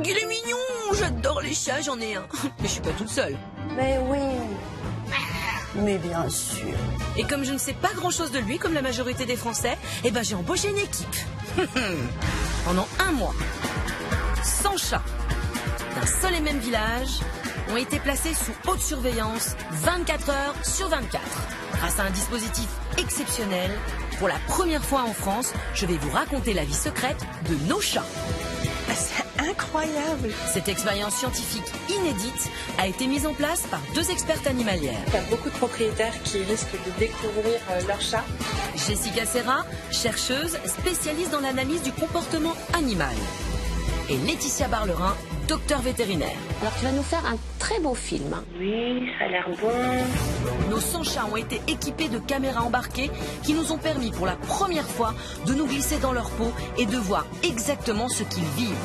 qu'il est mignon. J'adore les chats, j'en ai un. Mais je suis pas toute seule. Mais oui. Mais bien sûr. Et comme je ne sais pas grand-chose de lui, comme la majorité des Français, eh ben j'ai embauché une équipe. Pendant 1 mois, 100 chats d'un seul et même village ont été placés sous haute surveillance 24 heures sur 24. Grâce à un dispositif exceptionnel, pour la première fois en France, je vais vous raconter la vie secrète de nos chats. C'est incroyable. Cette expérience scientifique inédite a été mise en place par 2 expertes animalières. Il y a beaucoup de propriétaires qui risquent de découvrir leur chat. Jessica Serra, chercheuse spécialiste dans l'analyse du comportement animal. Et Laetitia Barlerin, docteur vétérinaire. Alors tu vas nous faire un très beau film. Oui, ça a l'air bon. Nos 100 chats ont été équipés de caméras embarquées qui nous ont permis pour la première fois de nous glisser dans leur peau et de voir exactement ce qu'ils vivent.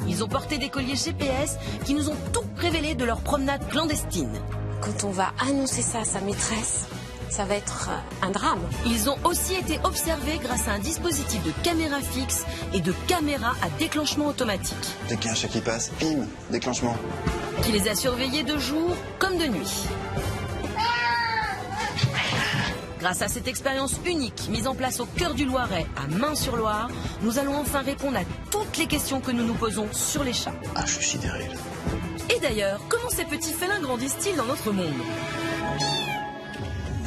Ils ont porté des colliers GPS qui nous ont tout révélé de leur promenade clandestine. Quand on va annoncer ça à sa maîtresse, ça va être un drame. Ils ont aussi été observés grâce à un dispositif de caméra fixe et de caméra à déclenchement automatique. Dès qu'il y a un chat qui passe, bim, déclenchement. Qui les a surveillés de jour comme de nuit. Grâce à cette expérience unique mise en place au cœur du Loiret, à Main-sur-Loire, nous allons enfin répondre à toutes les questions que nous nous posons sur les chats. Ah, je suis sidéré là. Et d'ailleurs, comment ces petits félins grandissent-ils dans notre monde ?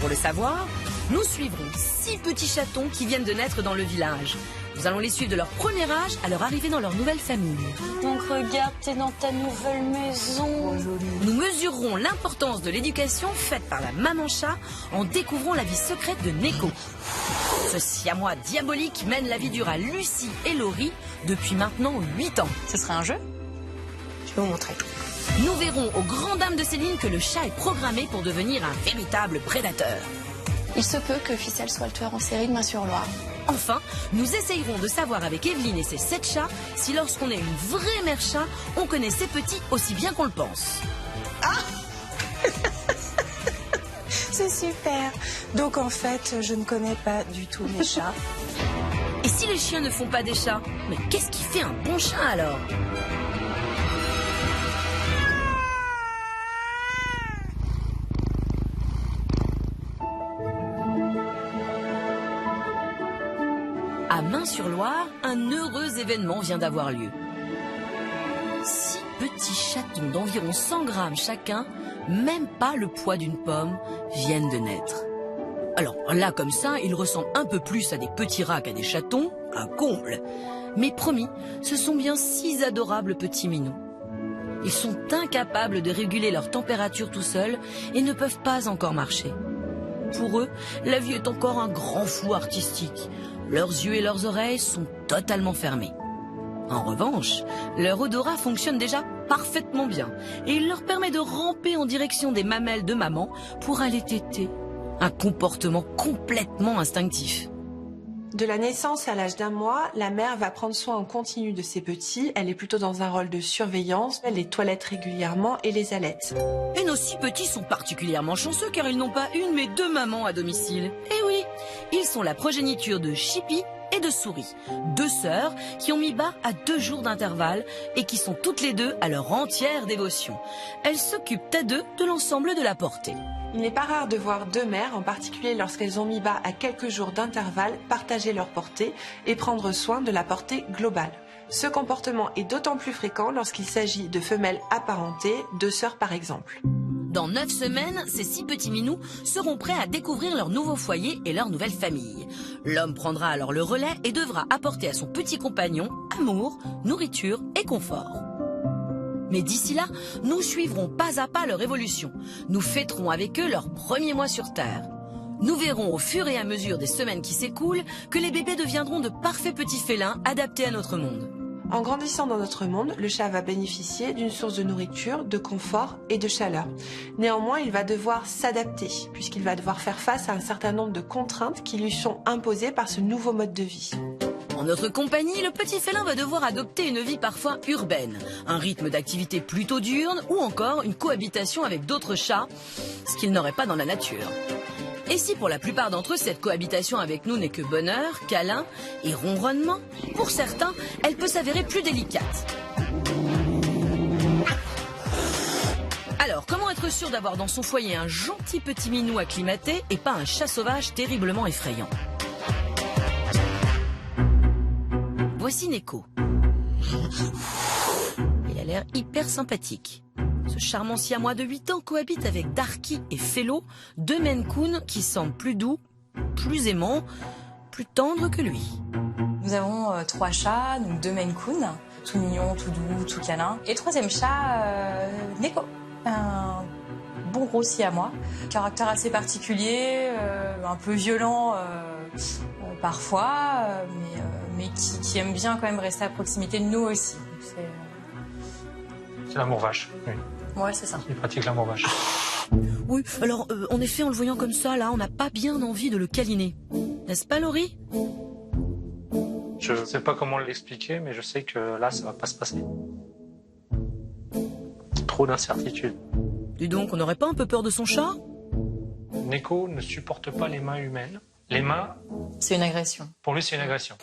Pour le savoir, nous suivrons 6 petits chatons qui viennent de naître dans le village. Nous allons les suivre de leur premier âge à leur arrivée dans leur nouvelle famille. Donc regarde, t'es dans ta nouvelle maison. Nous mesurerons l'importance de l'éducation faite par la maman chat en découvrant la vie secrète de Neko. Ce siamois diabolique mène la vie dure à Lucie et Laurie depuis maintenant 8 ans. Ce serait un jeu? Je vais vous montrer. Nous verrons aux grandes dames de Céline que le chat est programmé pour devenir un véritable prédateur. Il se peut que Ficelle soit le tueur en série de Main-sur-Loire. Enfin, nous essayerons de savoir avec Evelyne et ses 7 chats si lorsqu'on est une vraie mère chat, on connaît ses petits aussi bien qu'on le pense. C'est super. Donc en fait, je ne connais pas du tout mes chats. Et si les chiens ne font pas des chats, mais qu'est-ce qui fait un bon chat alors ? À Main-sur-Loire, un heureux événement vient d'avoir lieu. 6 petits chatons d'environ 100 grammes chacun, même pas le poids d'une pomme, viennent de naître. Alors là, comme ça, ils ressemblent un peu plus à des petits rats qu'à des chatons, un comble. Mais promis, ce sont bien 6 adorables petits minous. Ils sont incapables de réguler leur température tout seuls et ne peuvent pas encore marcher. Pour eux, la vie est encore un grand flou artistique. Leurs yeux et leurs oreilles sont totalement fermés. En revanche, leur odorat fonctionne déjà parfaitement bien et il leur permet de ramper en direction des mamelles de maman pour aller téter. Un comportement complètement instinctif. De la naissance à l'âge d'1 mois, la mère va prendre soin en continu de ses petits. Elle est plutôt dans un rôle de surveillance. Elle les toilette régulièrement et les allaite. Et nos 6 petits sont particulièrement chanceux car ils n'ont pas une mais 2 mamans à domicile. Eh oui, ils sont la progéniture de Chippy et de Souris, 2 sœurs qui ont mis bas à 2 jours d'intervalle et qui sont toutes les 2 à leur entière dévotion. Elles s'occupent à 2 de l'ensemble de la portée. Il n'est pas rare de voir 2 mères, en particulier lorsqu'elles ont mis bas à quelques jours d'intervalle, partager leur portée et prendre soin de la portée globale. Ce comportement est d'autant plus fréquent lorsqu'il s'agit de femelles apparentées, 2 sœurs par exemple. Dans 9 semaines, ces 6 petits minous seront prêts à découvrir leur nouveau foyer et leur nouvelle famille. L'homme prendra alors le relais et devra apporter à son petit compagnon amour, nourriture et confort. Mais d'ici là, nous suivrons pas à pas leur évolution. Nous fêterons avec eux leurs premiers mois sur Terre. Nous verrons au fur et à mesure des semaines qui s'écoulent que les bébés deviendront de parfaits petits félins adaptés à notre monde. En grandissant dans notre monde, le chat va bénéficier d'une source de nourriture, de confort et de chaleur. Néanmoins, il va devoir s'adapter, puisqu'il va devoir faire face à un certain nombre de contraintes qui lui sont imposées par ce nouveau mode de vie. En notre compagnie, le petit félin va devoir adopter une vie parfois urbaine, un rythme d'activité plutôt diurne ou encore une cohabitation avec d'autres chats, ce qu'il n'aurait pas dans la nature. Et si pour la plupart d'entre eux, cette cohabitation avec nous n'est que bonheur, câlin et ronronnement, pour certains, elle peut s'avérer plus délicate. Alors, comment être sûr d'avoir dans son foyer un gentil petit minou acclimaté et pas un chat sauvage terriblement effrayant? Voici Neko. Il a l'air hyper sympathique. Ce charmant siamois de 8 ans cohabite avec Darky et Felo, 2 Maine Coon qui semblent plus doux, plus aimants, plus tendres que lui. Nous avons 3 chats, donc 2 Maine Coon, tout mignon, tout doux, tout câlin. Et 3e chat, Neko, un bon gros siamois, caractère assez particulier, un peu violent parfois, mais qui aime bien quand même rester à proximité de nous aussi. C'est l'amour vache, oui. Ouais, c'est ça. Il pratique l'amour vache. Oui, alors en effet, en le voyant comme ça, là, on n'a pas bien envie de le câliner. N'est-ce pas, Laurie? Je ne sais pas comment l'expliquer, mais je sais que là, ça va pas se passer. Trop d'incertitudes. Dis donc, on n'aurait pas un peu peur de son chat? Neko ne supporte pas les mains humaines. Les mains, C'est une agression. pour lui, c'est une agression.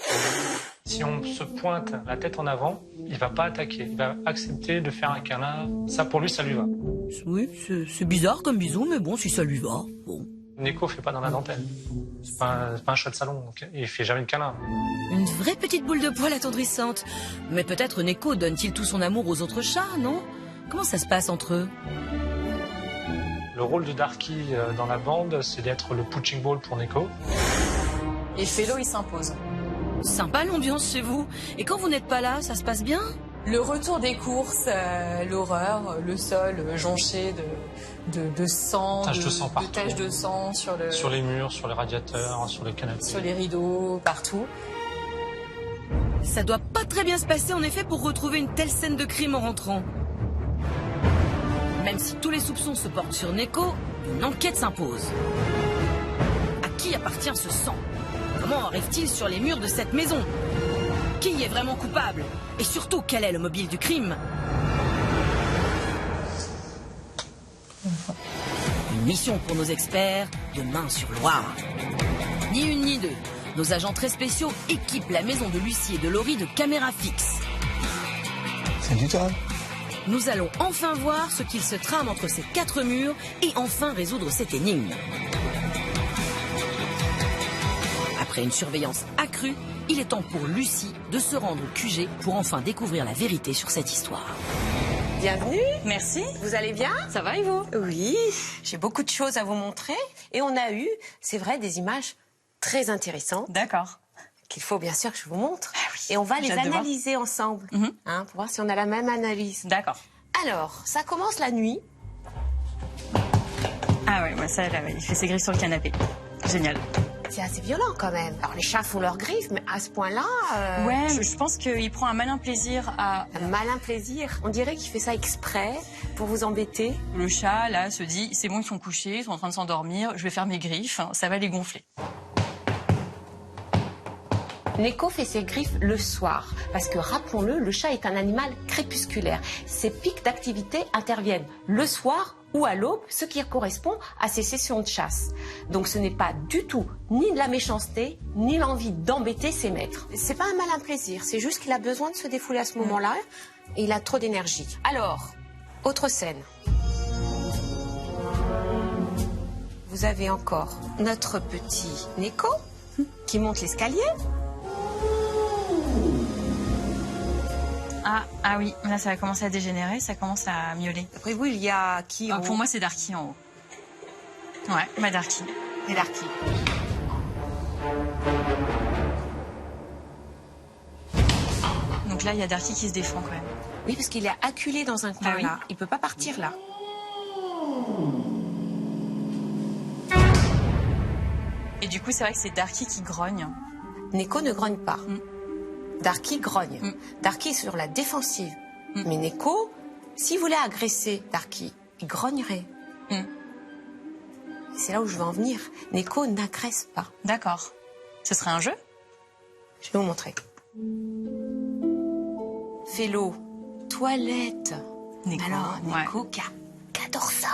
Si on se pointe la tête en avant, il va pas attaquer. Il va accepter de faire un câlin. Ça, pour lui, ça lui va. Oui, c'est bizarre comme bisou, mais bon, si ça lui va, bon. Neko fait pas dans la dentelle. C'est pas un chat de salon, donc il fait jamais de câlin. Une vraie petite boule de poil attendrissante. Mais peut-être Neko donne-t-il tout son amour aux autres chats, non? Comment ça se passe entre eux? Le rôle de Darky dans la bande, c'est d'être le punching ball pour Neko. Et Felo, il s'impose. Sympa l'ambiance chez vous. Et quand vous n'êtes pas là, ça se passe bien? Le retour des courses, l'horreur, le sol jonché de sang, Taches de sang partout. de taches de sang sur Sur les murs, sur les radiateurs, sur les canapés. sur les rideaux, partout. Ça doit pas très bien se passer en effet pour retrouver une telle scène de crime en rentrant. Même si tous les soupçons se portent sur Neko, une enquête s'impose. À qui appartient ce sang? Comment arrive-t-il sur les murs de cette maison? Qui est vraiment coupable? Et surtout, quel est le mobile du crime? Une mission pour nos experts de Main-sur-Loire. Ni une ni deux, nos agents très spéciaux équipent la maison de Lucie et de Laurie de caméras fixes. Salut toi. Nous allons enfin voir ce qu'il se trame entre ces 4 murs et enfin résoudre cette énigme. Après une surveillance accrue, il est temps pour Lucie de se rendre au QG pour enfin découvrir la vérité sur cette histoire. Bienvenue. Merci. Vous allez bien? Ça va et vous? Oui, j'ai beaucoup de choses à vous montrer. Et on a eu, c'est vrai, des images très intéressantes D'accord. qu'il faut bien sûr que je vous montre. Ah oui, Et on va les j'ai hâte de voir. analyser ensemble, Mhm. pour voir si on a la même analyse. D'accord. Alors, ça commence la nuit. Ah ouais, ça, là, il fait ses griffes sur le canapé. Génial. C'est assez violent quand même. Alors les chats font leurs griffes, mais à ce point-là... Ouais, je pense qu'il prend un malin plaisir à... Un malin plaisir. On dirait qu'il fait ça exprès pour vous embêter. Le chat, là, se dit, c'est bon, ils sont couchés, ils sont en train de s'endormir, je vais faire mes griffes, ça va les gonfler. Neko fait ses griffes le soir, parce que rappelons-le, le chat est un animal crépusculaire. Ses pics d'activité interviennent le soir ou à l'aube, ce qui correspond à ses sessions de chasse. Donc ce n'est pas du tout ni de la méchanceté, ni l'envie d'embêter ses maîtres. C'est pas un malin plaisir, c'est juste qu'il a besoin de se défouler à ce moment-là, et il a trop d'énergie. Alors, autre scène. Vous avez encore notre petit Neko, qui monte l'escalier. Ah oui, là ça va commencer à dégénérer, ça commence à miauler. Après vous, il y a qui en haut? Pour moi, c'est Darky en haut. Ouais, ma Darky. Et Darky. Donc là, il y a Darky qui se défend quand même. Oui, parce qu'il est acculé dans un coin Ah oui. là. Il peut pas partir là. Et du coup, c'est vrai que c'est Darky qui grogne. Neko ne grogne pas. Darky grogne. Darky est sur la défensive. Mais Neko, s'il voulait agresser Darky, il grognerait. C'est là où je veux en venir. Neko n'agresse pas. D'accord. Ce serait un jeu? Je vais vous montrer. Felo, toilette. Neko, Alors, ouais. Neko qui adore ça.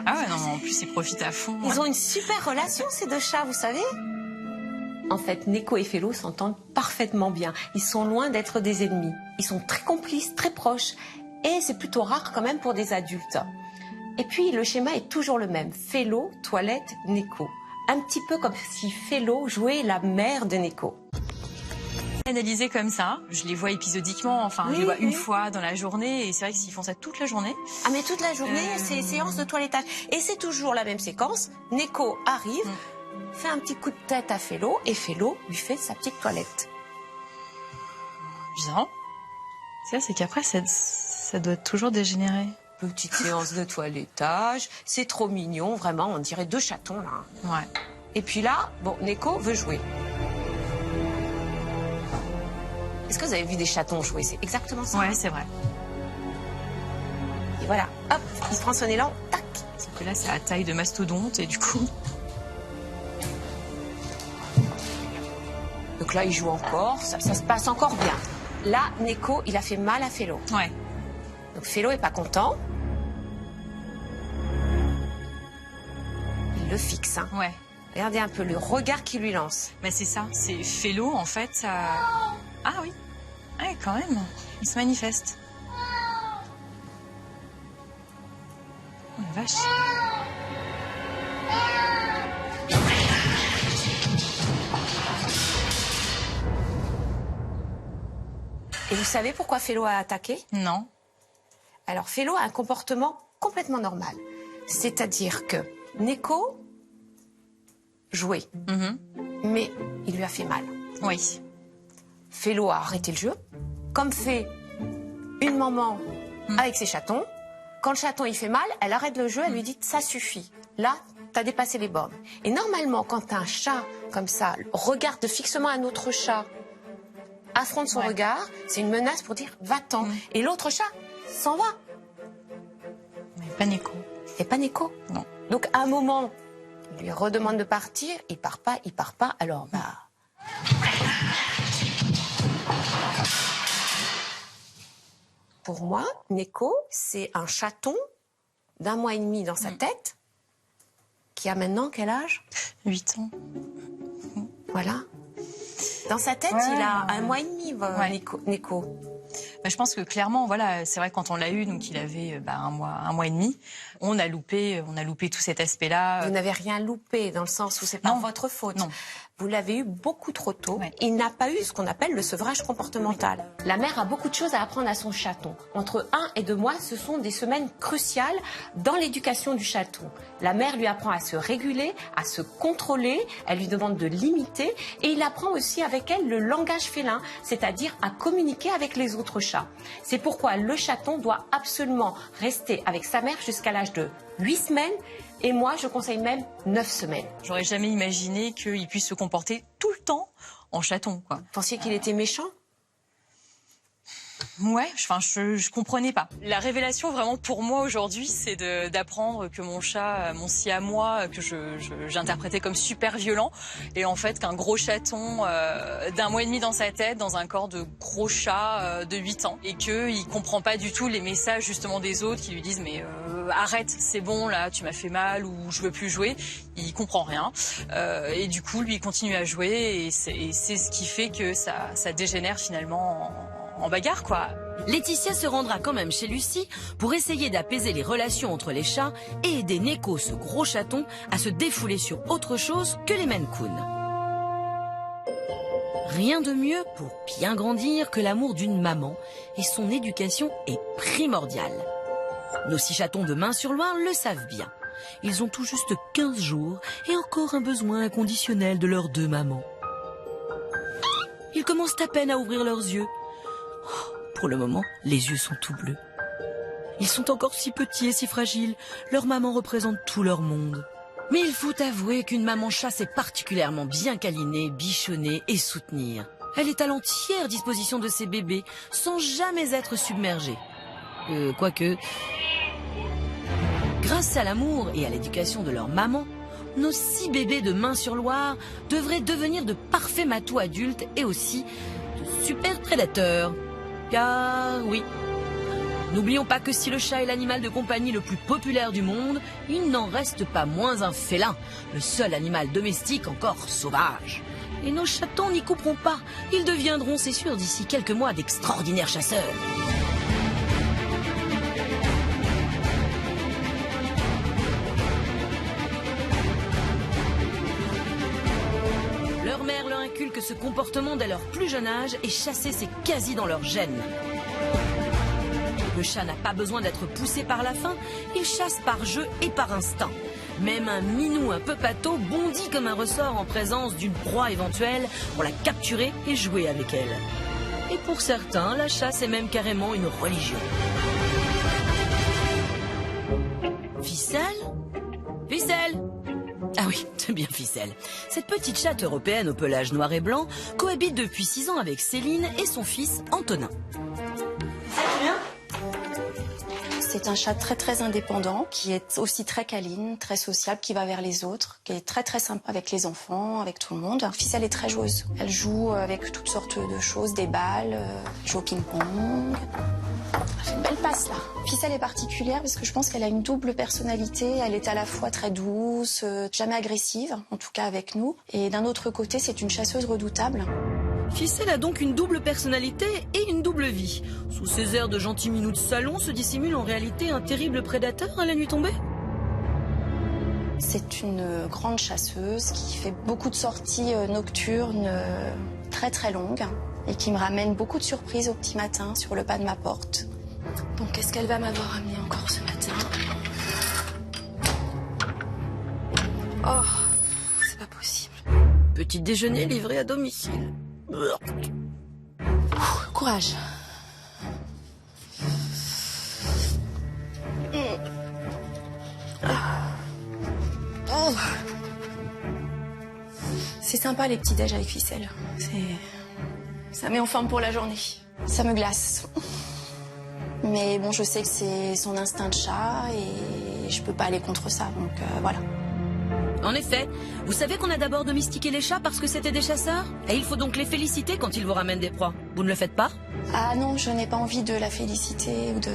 Ah ouais, non, en plus, ils profitent à fond. Ils ont une super relation, ces deux chats, vous savez. En fait, Neko et Félo s'entendent parfaitement bien. Ils sont loin d'être des ennemis. Ils sont très complices, très proches. Et c'est plutôt rare quand même pour des adultes. Et puis, le schéma est toujours le même. Félo, toilette, Neko. Un petit peu comme si Félo jouait la mère de Neko. Analysés comme ça, je les vois épisodiquement, enfin, je les vois une fois dans la journée, et c'est vrai que s'ils font ça toute la journée... Ah, mais toute la journée, c'est séance de toilettage. Et c'est toujours la même séquence. Neko arrive, fait un petit coup de tête à Félo, et Félo lui fait sa petite toilette. Bizarre. C'est qu'après, ça doit toujours dégénérer. Petite séance de toilettage, c'est trop mignon, vraiment, on dirait deux chatons, là. Ouais. Et puis là, bon, Neko veut jouer. Est-ce que vous avez vu des chatons jouer? C'est exactement ça. Ouais, c'est vrai. Et voilà, hop, il se prend son élan, tac. Sauf que là, c'est à taille de mastodonte, et du coup... Donc là, il joue encore, ça se passe encore bien. Là, Neko, il a fait mal à Félo. Ouais. Donc Félo est pas content. Il le fixe, hein. Ouais. Regardez un peu le regard qu'il lui lance. Mais c'est ça, c'est Félo, en fait, ça... Ah oui. Ouais, quand même. Il se manifeste. Oh la vache. Et vous savez pourquoi Félo a attaqué? Non. Alors Félo a un comportement complètement normal. C'est-à-dire que Neko jouait, mais il lui a fait mal. Oui. Félo a arrêté le jeu, comme fait une maman avec ses chatons. Quand le chaton il fait mal, elle arrête le jeu, elle lui dit ça suffit. Là, t'as dépassé les bornes. Et normalement, quand un chat comme ça regarde fixement un autre chat, affronte son regard, c'est une menace pour dire va-t'en. Et l'autre chat s'en va. Mais pas Neko. Et pas Neko. Non. Donc à un moment, il lui redemande de partir, il part pas, alors Pour moi, Neko, c'est un chaton d'1 mois et demi dans sa tête, qui a maintenant quel âge? 8 ans. Voilà. Dans sa tête, il a 1 mois et demi, Neko. Bah, je pense que clairement, voilà, c'est vrai que quand on l'a eu, donc il avait 1 mois et demi, on a loupé tout cet aspect-là. Vous n'avez rien loupé dans le sens où c'est pas votre faute. Non. Vous l'avez eu beaucoup trop tôt. Ouais. Il n'a pas eu ce qu'on appelle le sevrage comportemental. La mère a beaucoup de choses à apprendre à son chaton. Entre 1 et 2 mois, ce sont des semaines cruciales dans l'éducation du chaton. La mère lui apprend à se réguler, à se contrôler, elle lui demande de limiter et il apprend aussi avec elle le langage félin, c'est-à-dire à communiquer avec les autres chats. C'est pourquoi le chaton doit absolument rester avec sa mère jusqu'à l'âge de 8 semaines. Et moi, je conseille même 9 semaines. J'aurais jamais imaginé qu'il puisse se comporter tout le temps en chaton, quoi. Vous pensiez qu'il était méchant? Ouais, je comprenais pas. La révélation vraiment pour moi aujourd'hui, c'est d'apprendre que mon chat, mon siamois, que j'interprétais comme super violent, et en fait qu'un gros chaton d'1 mois et demi dans sa tête, dans un corps de gros chat de 8 ans, et qu'il comprend pas du tout les messages justement des autres qui lui disent mais arrête, c'est bon là, tu m'as fait mal ou je veux plus jouer. Il comprend rien, et du coup lui il continue à jouer, et c'est ce qui fait que ça dégénère finalement en bagarre, quoi. Laetitia se rendra quand même chez Lucie pour essayer d'apaiser les relations entre les chats et aider Neko, ce gros chaton, à se défouler sur autre chose que les Maine Coon. Rien de mieux pour bien grandir que l'amour d'une maman, et son éducation est primordiale. Nos 6 chatons de Main-sur-Loire le savent bien. Ils ont tout juste 15 jours et encore un besoin inconditionnel de leurs 2 mamans. Ils commencent à peine à ouvrir leurs yeux. Pour le moment, les yeux sont tout bleus. Ils sont encore si petits et si fragiles. Leur maman représente tout leur monde. Mais il faut avouer qu'une maman chat sait particulièrement bien câliner, bichonner et soutenir. Elle est à l'entière disposition de ses bébés, sans jamais être submergée. Quoique... Grâce à l'amour et à l'éducation de leur maman, nos 6 bébés de Main-sur-Loire devraient devenir de parfaits matous adultes et aussi de super prédateurs. Car oui, N'oublions pas que si le chat est l'animal de compagnie le plus populaire du monde, il n'en reste pas moins un félin, le seul animal domestique encore sauvage. Et nos chatons n'y couperont pas, ils deviendront, c'est sûr, d'ici quelques mois d'extraordinaires chasseurs. Leur mère leur inculque ce comportement dès leur plus jeune âge et chasser c'est quasi dans leur gène. Le chat n'a pas besoin d'être poussé par la faim, il chasse par jeu et par instinct. Même un minou un peu pâteau bondit comme un ressort en présence d'une proie éventuelle pour la capturer et jouer avec elle. Et pour certains, la chasse est même carrément une religion. Ficelle ? Ficelle ? Ah oui, c'est bien Ficelle. Cette petite chatte européenne au pelage noir et blanc cohabite depuis 6 ans avec Céline et son fils Antonin. C'est un chat très indépendant, qui est aussi très câline, très sociable, qui va vers les autres, qui est très sympa avec les enfants, avec tout le monde. Ficelle est très joueuse. Elle joue avec toutes sortes de choses, des balles, elle joue au ping-pong. Elle fait une belle passe là. Ficelle est particulière parce que je pense qu'elle a une double personnalité. Elle est à la fois très douce, jamais agressive, en tout cas avec nous. Et d'un autre côté, c'est une chasseuse redoutable. Ficelle a donc une double personnalité et une double vie. Sous ses airs de gentil minou de salon se dissimule en réalité un terrible prédateur à la nuit tombée. C'est une grande chasseuse qui fait beaucoup de sorties nocturnes très longues et qui me ramène beaucoup de surprises au petit matin sur le pas de ma porte. Donc qu'est-ce qu'elle va m'avoir amené encore ce matin? Oh, c'est pas possible. Petit déjeuner livré à domicile. Courage. C'est sympa les petits déj avec Ficelle. Ça met en forme pour la journée. Ça me glace. Mais bon, je sais que c'est son instinct de chat et je peux pas aller contre ça, donc voilà. En effet, vous savez qu'on a d'abord domestiqué les chats parce que c'était des chasseurs? Et il faut donc les féliciter quand ils vous ramènent des proies. Vous ne le faites pas? Ah non, je n'ai pas envie de la féliciter ou de...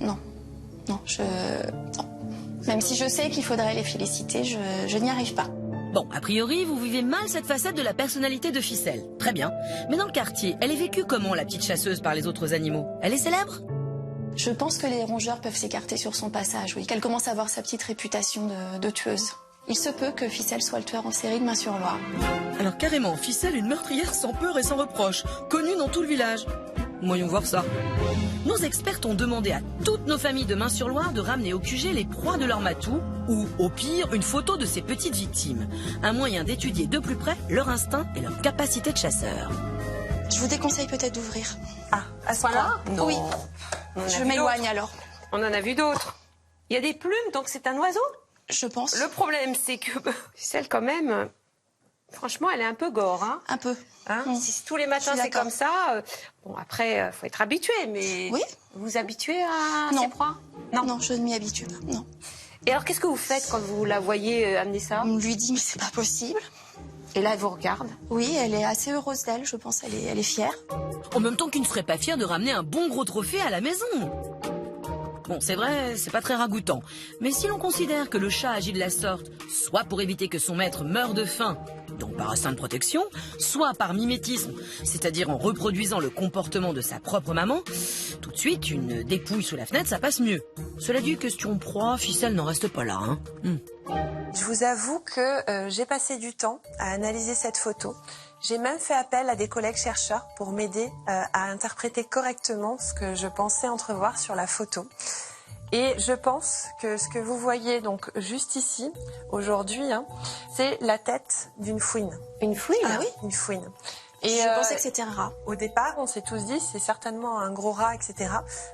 Non, non. Même si je sais qu'il faudrait les féliciter, je n'y arrive pas. Bon, a priori, vous vivez mal cette facette de la personnalité de Ficelle. Très bien. Mais dans le quartier, elle est vécue comment, la petite chasseuse, par les autres animaux? Elle est célèbre? Je pense que les rongeurs peuvent s'écarter sur son passage, oui. Qu'elle commence à avoir sa petite réputation de tueuse. Il se peut que Ficelle soit le tueur en série de Main-sur-Loire. Alors carrément, Ficelle, une meurtrière sans peur et sans reproche, connue dans tout le village. Voyons voir ça. Nos experts ont demandé à toutes nos familles de Main-sur-Loire de ramener au QG les proies de leur matou, ou au pire, une photo de ces petites victimes. Un moyen d'étudier de plus près leur instinct et leur capacité de chasseur. Je vous déconseille peut-être d'ouvrir. Ah, à ce point-là? Non. Oui. Je m'éloigne alors. On en a vu d'autres. Il y a des plumes, donc c'est un oiseau? Je pense. Le problème, c'est que celle quand même, franchement, elle est un peu gore. Hein. Un peu. Hein, si tous les matins c'est comme ça, bon après, faut être habitué, mais oui. Vous vous habituez à non. ces proies? Non, je ne m'y habitue pas. Non. Et alors, qu'est-ce que vous faites quand vous la voyez amener ça? On lui dit, mais c'est pas possible. Et là, elle vous regarde? Oui, elle est assez heureuse d'elle, je pense. Elle est fière. En même temps qu'il ne serait pas fier de ramener un bon gros trophée à la maison. Bon, c'est vrai, c'est pas très ragoûtant. Mais si l'on considère que le chat agit de la sorte, soit pour éviter que son maître meure de faim, donc par instinct de protection, soit par mimétisme, c'est-à-dire en reproduisant le comportement de sa propre maman, tout de suite, une dépouille sous la fenêtre, ça passe mieux. Cela dit, question proie, Ficelle n'en reste pas là, hein. Je vous avoue que j'ai passé du temps à analyser cette photo. J'ai même fait appel à des collègues chercheurs pour m'aider à interpréter correctement ce que je pensais entrevoir sur la photo. Et je pense que ce que vous voyez donc juste ici, aujourd'hui, c'est la tête d'une fouine. Une fouine? Ah oui? Une fouine. Et je pensais que c'était un rat. Au départ, on s'est tous dit c'est certainement un gros rat, etc.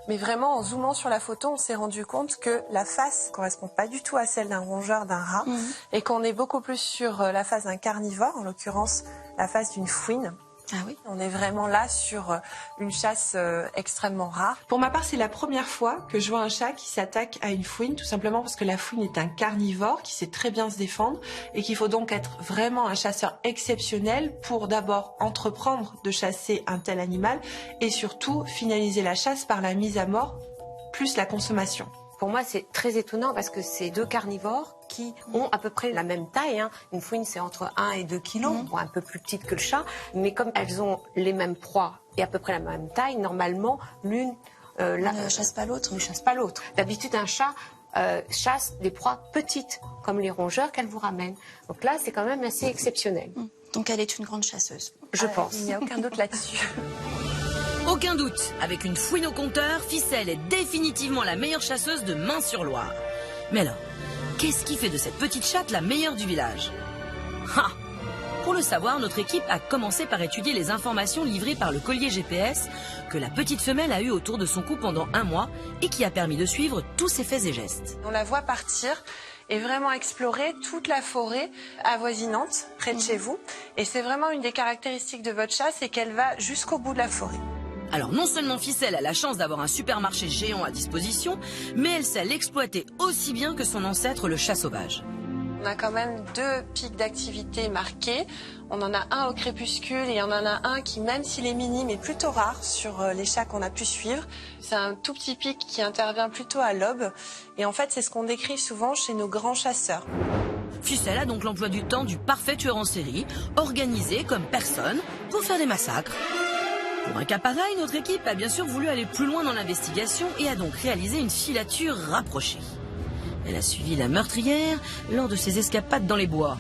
Mais vraiment, en zoomant sur la photo, on s'est rendu compte que la face correspond pas du tout à celle d'un rongeur, d'un rat, et qu'on est beaucoup plus sur la face d'un carnivore, en l'occurrence la face d'une fouine. Ah oui? On est vraiment là sur une chasse extrêmement rare. Pour ma part, c'est la première fois que je vois un chat qui s'attaque à une fouine, tout simplement parce que la fouine est un carnivore qui sait très bien se défendre et qu'il faut donc être vraiment un chasseur exceptionnel pour d'abord entreprendre de chasser un tel animal et surtout finaliser la chasse par la mise à mort plus la consommation. Pour moi, c'est très étonnant parce que c'est 2 carnivores qui ont à peu près la même taille. Une fouine, c'est entre 1 et 2 kilos, un peu plus petite que le chat. Mais comme elles ont les mêmes proies et à peu près la même taille, normalement, l'une ne chasse pas l'autre. Ne chasse pas l'autre. D'habitude, un chat chasse des proies petites, comme les rongeurs qu'elle vous ramène. Donc là, c'est quand même assez exceptionnel. Donc elle est une grande chasseuse. Je pense. Il n'y a aucun doute là-dessus. Aucun doute, avec une fouine au compteur, Ficelle est définitivement la meilleure chasseuse de Main-sur-Loire. Mais alors, qu'est-ce qui fait de cette petite chatte la meilleure du village? Pour le savoir, notre équipe a commencé par étudier les informations livrées par le collier GPS que la petite femelle a eu autour de son cou pendant 1 mois et qui a permis de suivre tous ses faits et gestes. On la voit partir et vraiment explorer toute la forêt avoisinante près de chez vous. Et c'est vraiment une des caractéristiques de votre chat, c'est qu'elle va jusqu'au bout de la forêt. Alors non seulement Ficelle a la chance d'avoir un supermarché géant à disposition, mais elle sait l'exploiter aussi bien que son ancêtre le chat sauvage. On a quand même 2 pics d'activité marqués. On en a un au crépuscule et on en a un qui, même s'il est minime, est plutôt rare sur les chats qu'on a pu suivre. C'est un tout petit pic qui intervient plutôt à l'aube. Et en fait, c'est ce qu'on décrit souvent chez nos grands chasseurs. Ficelle a donc l'emploi du temps du parfait tueur en série, organisé comme personne pour faire des massacres. Pour un cas pareil, notre équipe a bien sûr voulu aller plus loin dans l'investigation et a donc réalisé une filature rapprochée. Elle a suivi la meurtrière lors de ses escapades dans les bois.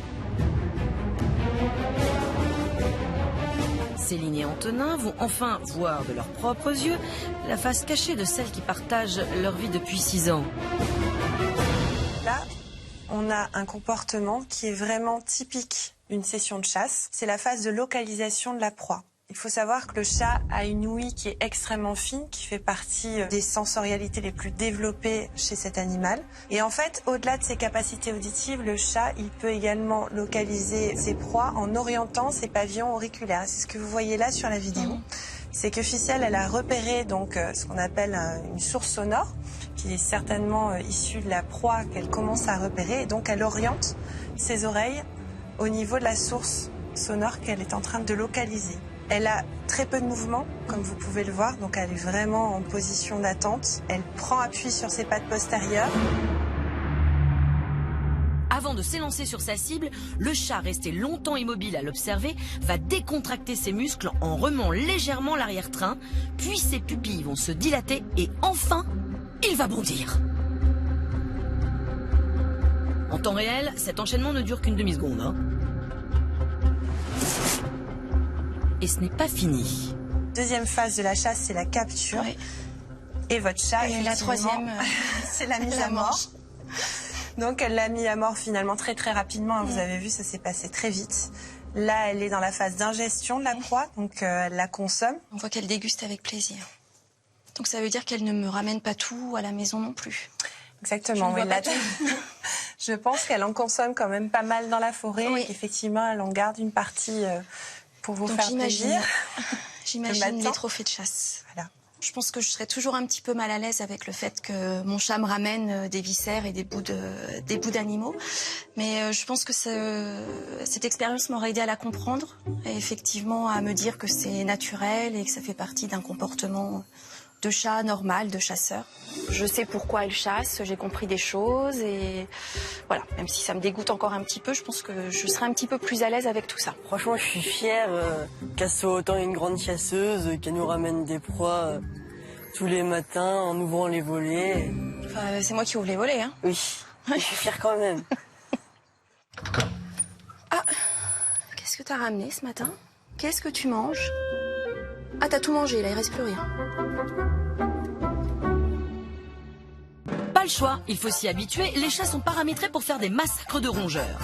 Céline et Antonin vont enfin voir de leurs propres yeux la face cachée de celles qui partagent leur vie depuis 6 ans. Là, on a un comportement qui est vraiment typique d'une session de chasse. C'est la phase de localisation de la proie. Il faut savoir que le chat a une ouïe qui est extrêmement fine, qui fait partie des sensorialités les plus développées chez cet animal. Et en fait, au-delà de ses capacités auditives, le chat, il peut également localiser ses proies en orientant ses pavillons auriculaires. C'est ce que vous voyez là sur la vidéo. C'est que Ficelle, elle a repéré donc ce qu'on appelle une source sonore, qui est certainement issue de la proie qu'elle commence à repérer. Et donc, elle oriente ses oreilles au niveau de la source sonore qu'elle est en train de localiser. Elle a très peu de mouvement, comme vous pouvez le voir, donc elle est vraiment en position d'attente. Elle prend appui sur ses pattes postérieures. Avant de s'élancer sur sa cible, le chat, resté longtemps immobile à l'observer, va décontracter ses muscles en remuant légèrement l'arrière-train, puis ses pupilles vont se dilater et enfin, il va bondir. En temps réel, cet enchaînement ne dure qu'une demi-seconde. Et ce n'est pas fini. Deuxième phase de la chasse, c'est la capture. Oui. Et votre chat, et la troisième, c'est la mise à mort. Donc elle l'a mis à mort finalement très très rapidement. Vous avez vu, ça s'est passé très vite. Là, elle est dans la phase d'ingestion de la proie, donc elle la consomme. On voit qu'elle déguste avec plaisir. Donc ça veut dire qu'elle ne me ramène pas tout à la maison non plus. Exactement. Je, Je pense qu'elle en consomme quand même pas mal dans la forêt. Oui. Et qu'effectivement, elle en garde une partie pour vous faire plaisir. J'imagine les trophées de chasse. Voilà. Je pense que je serais toujours un petit peu mal à l'aise avec le fait que mon chat me ramène des viscères et des bouts d'animaux. Mais je pense que cette expérience m'aurait aidé à la comprendre et effectivement à me dire que c'est naturel et que ça fait partie d'un comportement de chat normal, de chasseur. Je sais pourquoi elle chasse, j'ai compris des choses et voilà, même si ça me dégoûte encore un petit peu, je pense que je serai un petit peu plus à l'aise avec tout ça. Franchement, je suis fière qu'elle soit autant une grande chasseuse, qu'elle nous ramène des proies tous les matins en ouvrant les volets. Enfin, c'est moi qui ouvre les volets, hein. Oui, je suis fière quand même. Ah, qu'est-ce que t'as ramené ce matin? Qu'est-ce que tu manges? Ah, t'as tout mangé, là, il reste plus rien. Pas le choix, il faut s'y habituer, les chats sont paramétrés pour faire des massacres de rongeurs.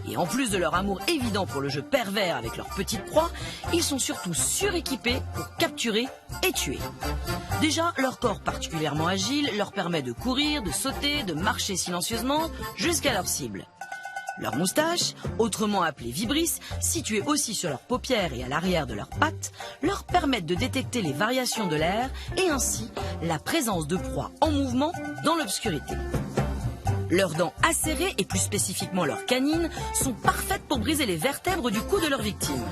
Et en plus de leur amour évident pour le jeu pervers avec leurs petites proies, ils sont surtout suréquipés pour capturer et tuer. Déjà, leur corps particulièrement agile leur permet de courir, de sauter, de marcher silencieusement jusqu'à leur cible. Leurs moustaches, autrement appelées vibrisses, situées aussi sur leurs paupières et à l'arrière de leurs pattes, leur permettent de détecter les variations de l'air et ainsi la présence de proies en mouvement dans l'obscurité. Leurs dents acérées et plus spécifiquement leurs canines sont parfaites pour briser les vertèbres du cou de leur victime.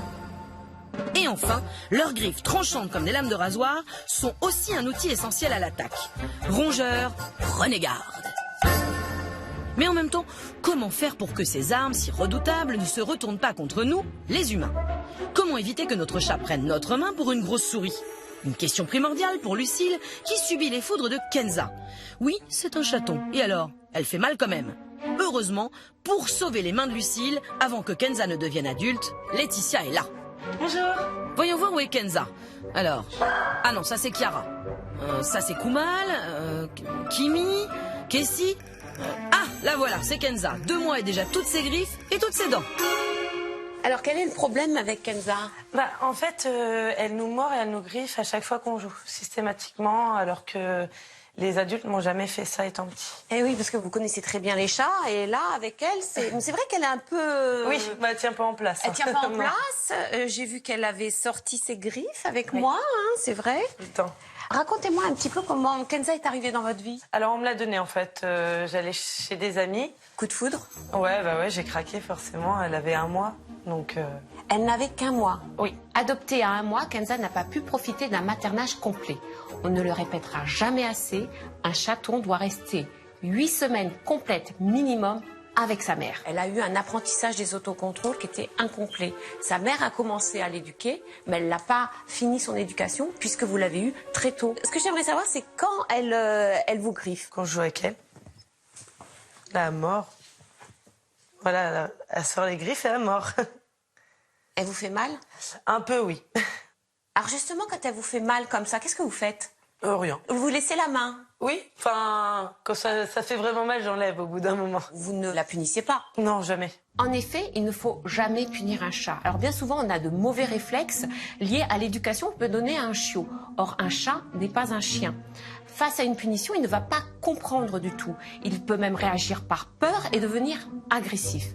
Et enfin, leurs griffes tranchantes comme des lames de rasoir sont aussi un outil essentiel à l'attaque. Rongeurs, prenez garde. Mais en même temps, comment faire pour que ces armes si redoutables ne se retournent pas contre nous, les humains? Comment éviter que notre chat prenne notre main pour une grosse souris? Une question primordiale pour Lucille, qui subit les foudres de Kenza. Oui, c'est un chaton. Et alors? Elle fait mal quand même. Heureusement, pour sauver les mains de Lucille, avant que Kenza ne devienne adulte, Laetitia est là. Bonjour. Voyons voir où est Kenza. Alors, ah non, ça c'est Chiara. Ça c'est Kumal, Kimi, Kessie. Ah, la voilà, c'est Kenza. 2 mois et déjà toutes ses griffes et toutes ses dents. Alors, quel est le problème avec Kenza? En fait, elle nous mord et elle nous griffe à chaque fois qu'on joue, systématiquement, alors que les adultes n'ont jamais fait ça étant petit. Eh oui, parce que vous connaissez très bien les chats, et là, avec elle, c'est vrai qu'elle est un peu... Oui, elle tient pas en place. Elle tient pas en place. J'ai vu qu'elle avait sorti ses griffes avec moi, hein, c'est vrai. Tout le temps. Racontez-moi un petit peu comment Kenza est arrivée dans votre vie. Alors, on me l'a donné, en fait. J'allais chez des amis. Coup de foudre? Ouais, j'ai craqué, forcément. Elle avait 1 mois, donc... Elle n'avait qu'1 mois. Oui. Adoptée à 1 mois, Kenza n'a pas pu profiter d'un maternage complet. On ne le répétera jamais assez, un chaton doit rester 8 semaines complètes minimum avec sa mère. Elle a eu un apprentissage des autocontrôles qui était incomplet. Sa mère a commencé à l'éduquer, mais elle n'a pas fini son éducation puisque vous l'avez eu très tôt. Ce que j'aimerais savoir, c'est quand elle vous griffe. Quand je joue avec elle, la mort. Voilà, elle sort les griffes et elle mord. Elle vous fait mal? Un peu, oui. Alors justement, quand elle vous fait mal comme ça, qu'est-ce que vous faites? Rien. Vous laissez la main? Oui, quand ça fait vraiment mal, j'enlève au bout d'un moment. Vous ne la punissez pas? Non, jamais. En effet, il ne faut jamais punir un chat. Alors bien souvent, on a de mauvais réflexes liés à l'éducation qu'on peut donner à un chiot. Or, un chat n'est pas un chien. Face à une punition, il ne va pas comprendre du tout. Il peut même réagir par peur et devenir agressif.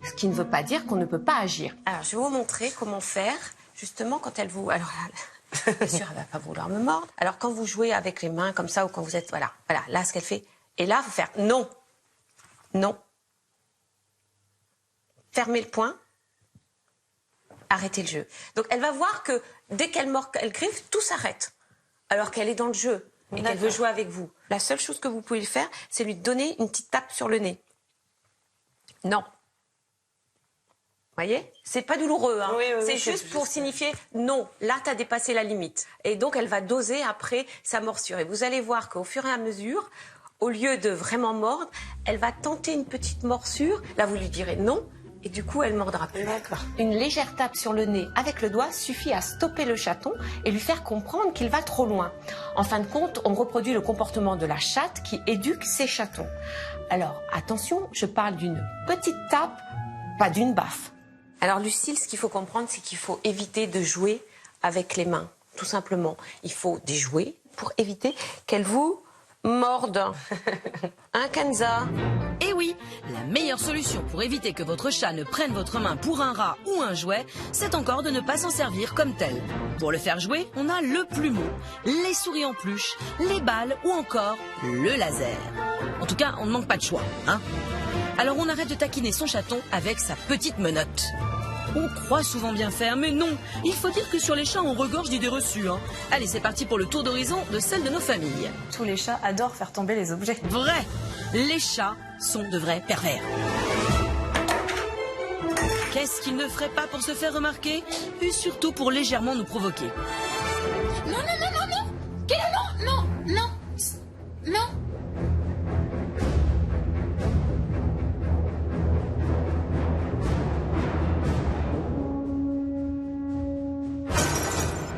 Ce qui ne veut pas dire qu'on ne peut pas agir. Alors, je vais vous montrer comment faire, justement, quand elle vous... Alors là, bien sûr, elle ne va pas vouloir me mordre. Alors, quand vous jouez avec les mains comme ça, ou quand vous êtes... Voilà, là, ce qu'elle fait. Et là, il faut faire non. Non. Fermez le poing. Arrêtez le jeu. Donc, elle va voir que dès qu'elle mord, elle griffe, tout s'arrête. Alors qu'elle est dans le jeu et qu'elle veut jouer avec vous. La seule chose que vous pouvez faire, c'est lui donner une petite tape sur le nez. Non. Vous voyez? C'est pas douloureux, hein. Oui, c'est juste pour signifier non, là tu as dépassé la limite. Et donc elle va doser après sa morsure. Et vous allez voir qu'au fur et à mesure, au lieu de vraiment mordre, elle va tenter une petite morsure. Là vous lui direz non, et du coup elle mordra plus. D'accord. Une légère tape sur le nez avec le doigt suffit à stopper le chaton et lui faire comprendre qu'il va trop loin. En fin de compte, on reproduit le comportement de la chatte qui éduque ses chatons. Alors attention, je parle d'une petite tape, pas d'une baffe. Alors Lucille, ce qu'il faut comprendre, c'est qu'il faut éviter de jouer avec les mains, tout simplement. Il faut des jouets pour éviter qu'elle vous morde. Hein, Kenza? Et oui, la meilleure solution pour éviter que votre chat ne prenne votre main pour un rat ou un jouet, c'est encore de ne pas s'en servir comme tel. Pour le faire jouer, on a le plumeau, les souris en peluche, les balles ou encore le laser. En tout cas, on ne manque pas de choix, hein. Alors on arrête de taquiner son chaton avec sa petite menotte. On croit souvent bien faire, mais non. Il faut dire que sur les chats, on regorge d'idées reçues, hein. Allez, c'est parti pour le tour d'horizon de celle de nos familles. Tous les chats adorent faire tomber les objets. Vrai, les chats sont de vrais pervers. Qu'est-ce qu'ils ne feraient pas pour se faire remarquer? Et surtout pour légèrement nous provoquer. Non, non, non, non, non. Non, non, non, non.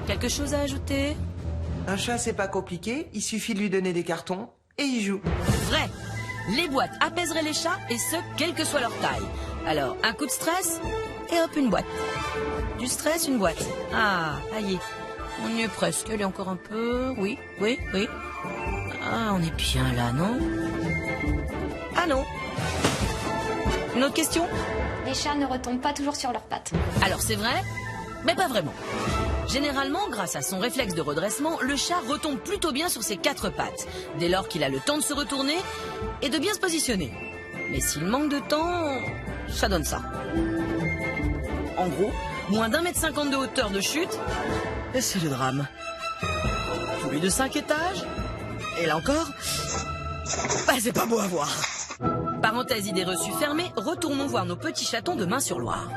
Quelque chose à ajouter? Un chat, c'est pas compliqué, il suffit de lui donner des cartons et il joue. Vrai, les boîtes apaiseraient les chats et ce, quelle que soit leur taille. Alors, un coup de stress et hop, une boîte. Du stress, une boîte. Ah, aïe. On y est presque, elle est encore un peu... Oui, oui, oui. Ah, on est bien là, non? Ah non. Une autre question? Les chats ne retombent pas toujours sur leurs pattes. Alors c'est vrai, mais pas vraiment. Généralement, grâce à son réflexe de redressement, le chat retombe plutôt bien sur ses 4 pattes, dès lors qu'il a le temps de se retourner et de bien se positionner. Mais s'il manque de temps, ça donne ça. En gros, Moins d'1,50 m de hauteur de chute, et c'est le drame. Plus de 5 étages, et là encore, bah c'est pas beau à voir. Parenthèse idée reçue fermée, retournons voir nos petits chatons de Main-sur-Loire.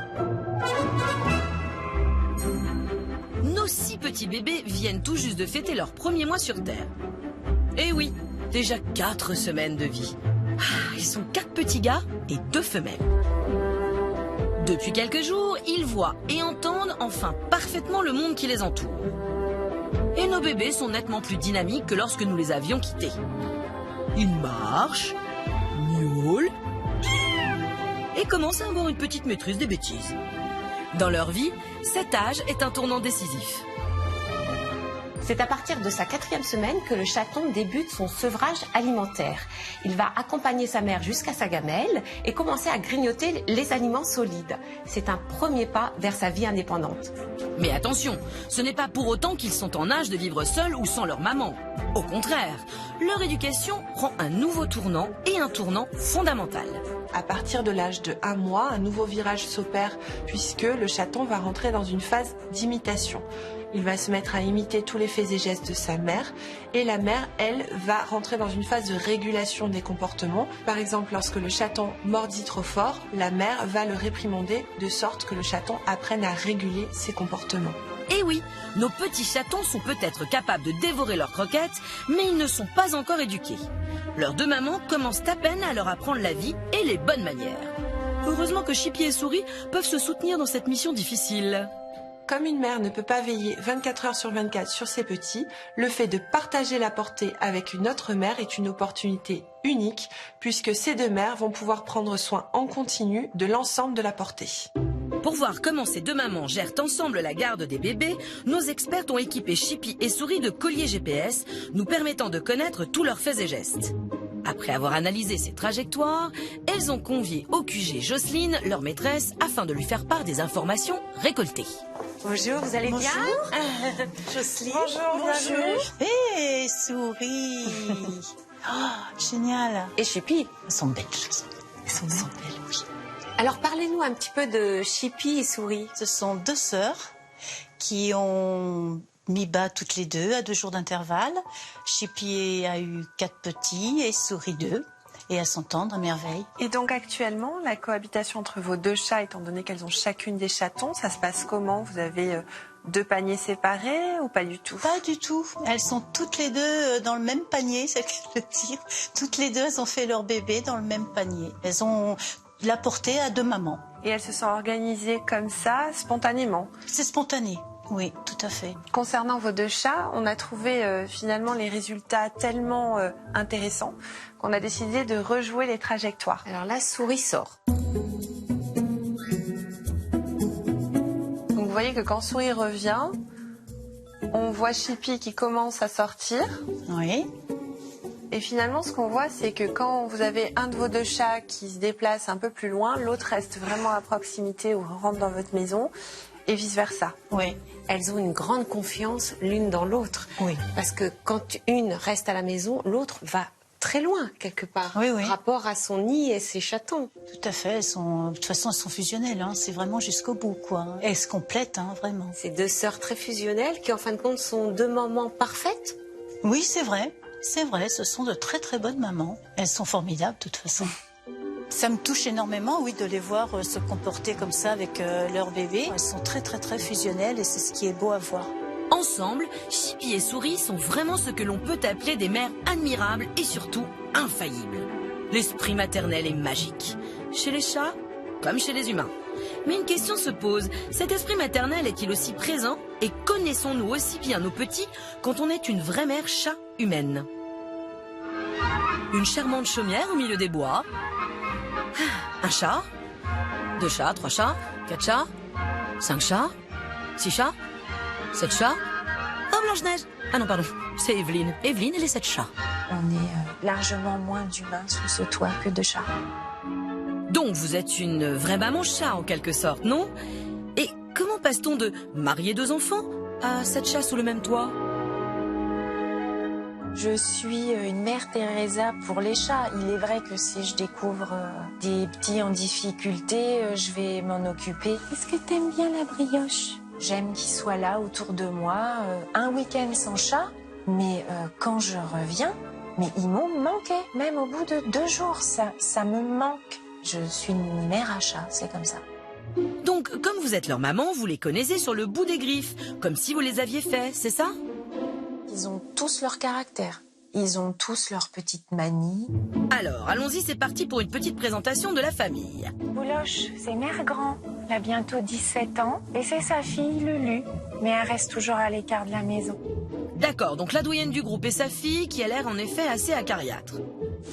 Nos 6 petits bébés viennent tout juste de fêter leur premier mois sur Terre. Et oui, déjà 4 semaines de vie. Ils sont 4 petits gars et 2 femelles. Depuis quelques jours, ils voient et entendent enfin parfaitement le monde qui les entoure. Et nos bébés sont nettement plus dynamiques que lorsque nous les avions quittés. Ils marchent, miaulent et commencent à avoir une petite maîtrise des bêtises. Dans leur vie, cet âge est un tournant décisif. C'est à partir de sa 4e semaine que le chaton débute son sevrage alimentaire. Il va accompagner sa mère jusqu'à sa gamelle et commencer à grignoter les aliments solides. C'est un premier pas vers sa vie indépendante. Mais attention, ce n'est pas pour autant qu'ils sont en âge de vivre seuls ou sans leur maman. Au contraire, leur éducation prend un nouveau tournant et un tournant fondamental. À partir de l'âge de 1 mois, un nouveau virage s'opère puisque le chaton va rentrer dans une phase d'imitation. Il va se mettre à imiter tous les faits et gestes de sa mère et la mère, elle, va rentrer dans une phase de régulation des comportements. Par exemple, lorsque le chaton mordit trop fort, la mère va le réprimander de sorte que le chaton apprenne à réguler ses comportements. Et oui, nos petits chatons sont peut-être capables de dévorer leurs croquettes, mais ils ne sont pas encore éduqués. Leurs 2 mamans commencent à peine à leur apprendre la vie et les bonnes manières. Heureusement que Chippy et Souris peuvent se soutenir dans cette mission difficile. Comme une mère ne peut pas veiller 24 heures sur 24 sur ses petits, le fait de partager la portée avec une autre mère est une opportunité unique puisque ces 2 mères vont pouvoir prendre soin en continu de l'ensemble de la portée. Pour voir comment ces 2 mamans gèrent ensemble la garde des bébés, nos expertes ont équipé Chippy et Souris de colliers GPS, nous permettant de connaître tous leurs faits et gestes. Après avoir analysé ces trajectoires, elles ont convié au QG Jocelyne, leur maîtresse, afin de lui faire part des informations récoltées. Bonjour, vous allez bien? Jocelyne. Bonjour. Hé, Souris. Oh, génial. Et Chippy? Elles sont belles, Elles sont belles, oui. Alors parlez-nous un petit peu de Chippy et Souris. Ce sont 2 sœurs qui ont mis bas toutes les 2 à 2 jours d'intervalle. Chippy a eu 4 petits et Souris 2. Et elles s'entendent à merveille. Et donc actuellement, la cohabitation entre vos 2 chats, étant donné qu'elles ont chacune des chatons, ça se passe comment? Vous avez 2 paniers séparés ou pas du tout? Pas du tout. Elles sont toutes les 2 dans le même panier, c'est le dire. Toutes les 2, elles ont fait leur bébé dans le même panier. Elles ont la portée à 2 mamans. Et elles se sont organisées comme ça, spontanément? C'est spontané. Oui, tout à fait. Concernant vos 2 chats, on a trouvé finalement les résultats tellement intéressants qu'on a décidé de rejouer les trajectoires. Alors là, Souris sort. Donc vous voyez que quand Souris revient, on voit Chippy qui commence à sortir. Oui. Et finalement, ce qu'on voit, c'est que quand vous avez un de vos 2 chats qui se déplace un peu plus loin, l'autre reste vraiment à proximité ou rentre dans votre maison. Et vice-versa. Oui. Elles ont une grande confiance l'une dans l'autre. Oui. Parce que quand une reste à la maison, l'autre va très loin, quelque part. Oui, oui. Rapport à son nid et ses chatons. Tout à fait. De toute façon, elles sont fusionnelles. Hein. C'est vraiment jusqu'au bout, quoi. Elles se complètent, hein, vraiment. Ces 2 sœurs très fusionnelles qui, en fin de compte, sont 2 mamans parfaites. Oui, c'est vrai. C'est vrai. Ce sont de très, très bonnes mamans. Elles sont formidables, de toute façon. Ça me touche énormément, oui, de les voir se comporter comme ça avec leur bébé. Elles sont très, très, très fusionnelles et c'est ce qui est beau à voir. Ensemble, Chippy et Souris sont vraiment ce que l'on peut appeler des mères admirables et surtout infaillibles. L'esprit maternel est magique, chez les chats comme chez les humains. Mais une question se pose, cet esprit maternel est-il aussi présent et connaissons-nous aussi bien nos petits quand on est une vraie mère chat humaine? Une charmante chaumière au milieu des bois. Un chat, 2 chats, 3 chats, 4 chats, 5 chats, 6 chats, 7 chats. Oh, Blanche-Neige! Ah non, pardon, c'est Evelyne. Evelyne et les 7 chats. On est largement moins d'humains sous ce toit que de chats. Donc vous êtes une vraie maman chat en quelque sorte, non? Et comment passe-t-on de marier 2 enfants à 7 chats sous le même toit? Je suis une mère Teresa pour les chats. Il est vrai que si je découvre des petits en difficulté, je vais m'en occuper. Est-ce que t'aimes bien la brioche? J'aime qu'ils soient là autour de moi. Un week-end sans chat, mais quand je reviens, mais ils m'ont manqué. Même au bout de 2 jours, ça me manque. Je suis une mère à chat, c'est comme ça. Donc, comme vous êtes leur maman, vous les connaissez sur le bout des griffes, comme si vous les aviez fait, c'est ça? Ils ont tous leur caractère. Ils ont tous leurs petites manies. Alors, allons-y, c'est parti pour une petite présentation de la famille. Bouloche, c'est Mère Grand. Elle a bientôt 17 ans et c'est sa fille, Lulu. Mais elle reste toujours à l'écart de la maison. D'accord, donc la doyenne du groupe et sa fille, qui a l'air en effet assez acariâtre.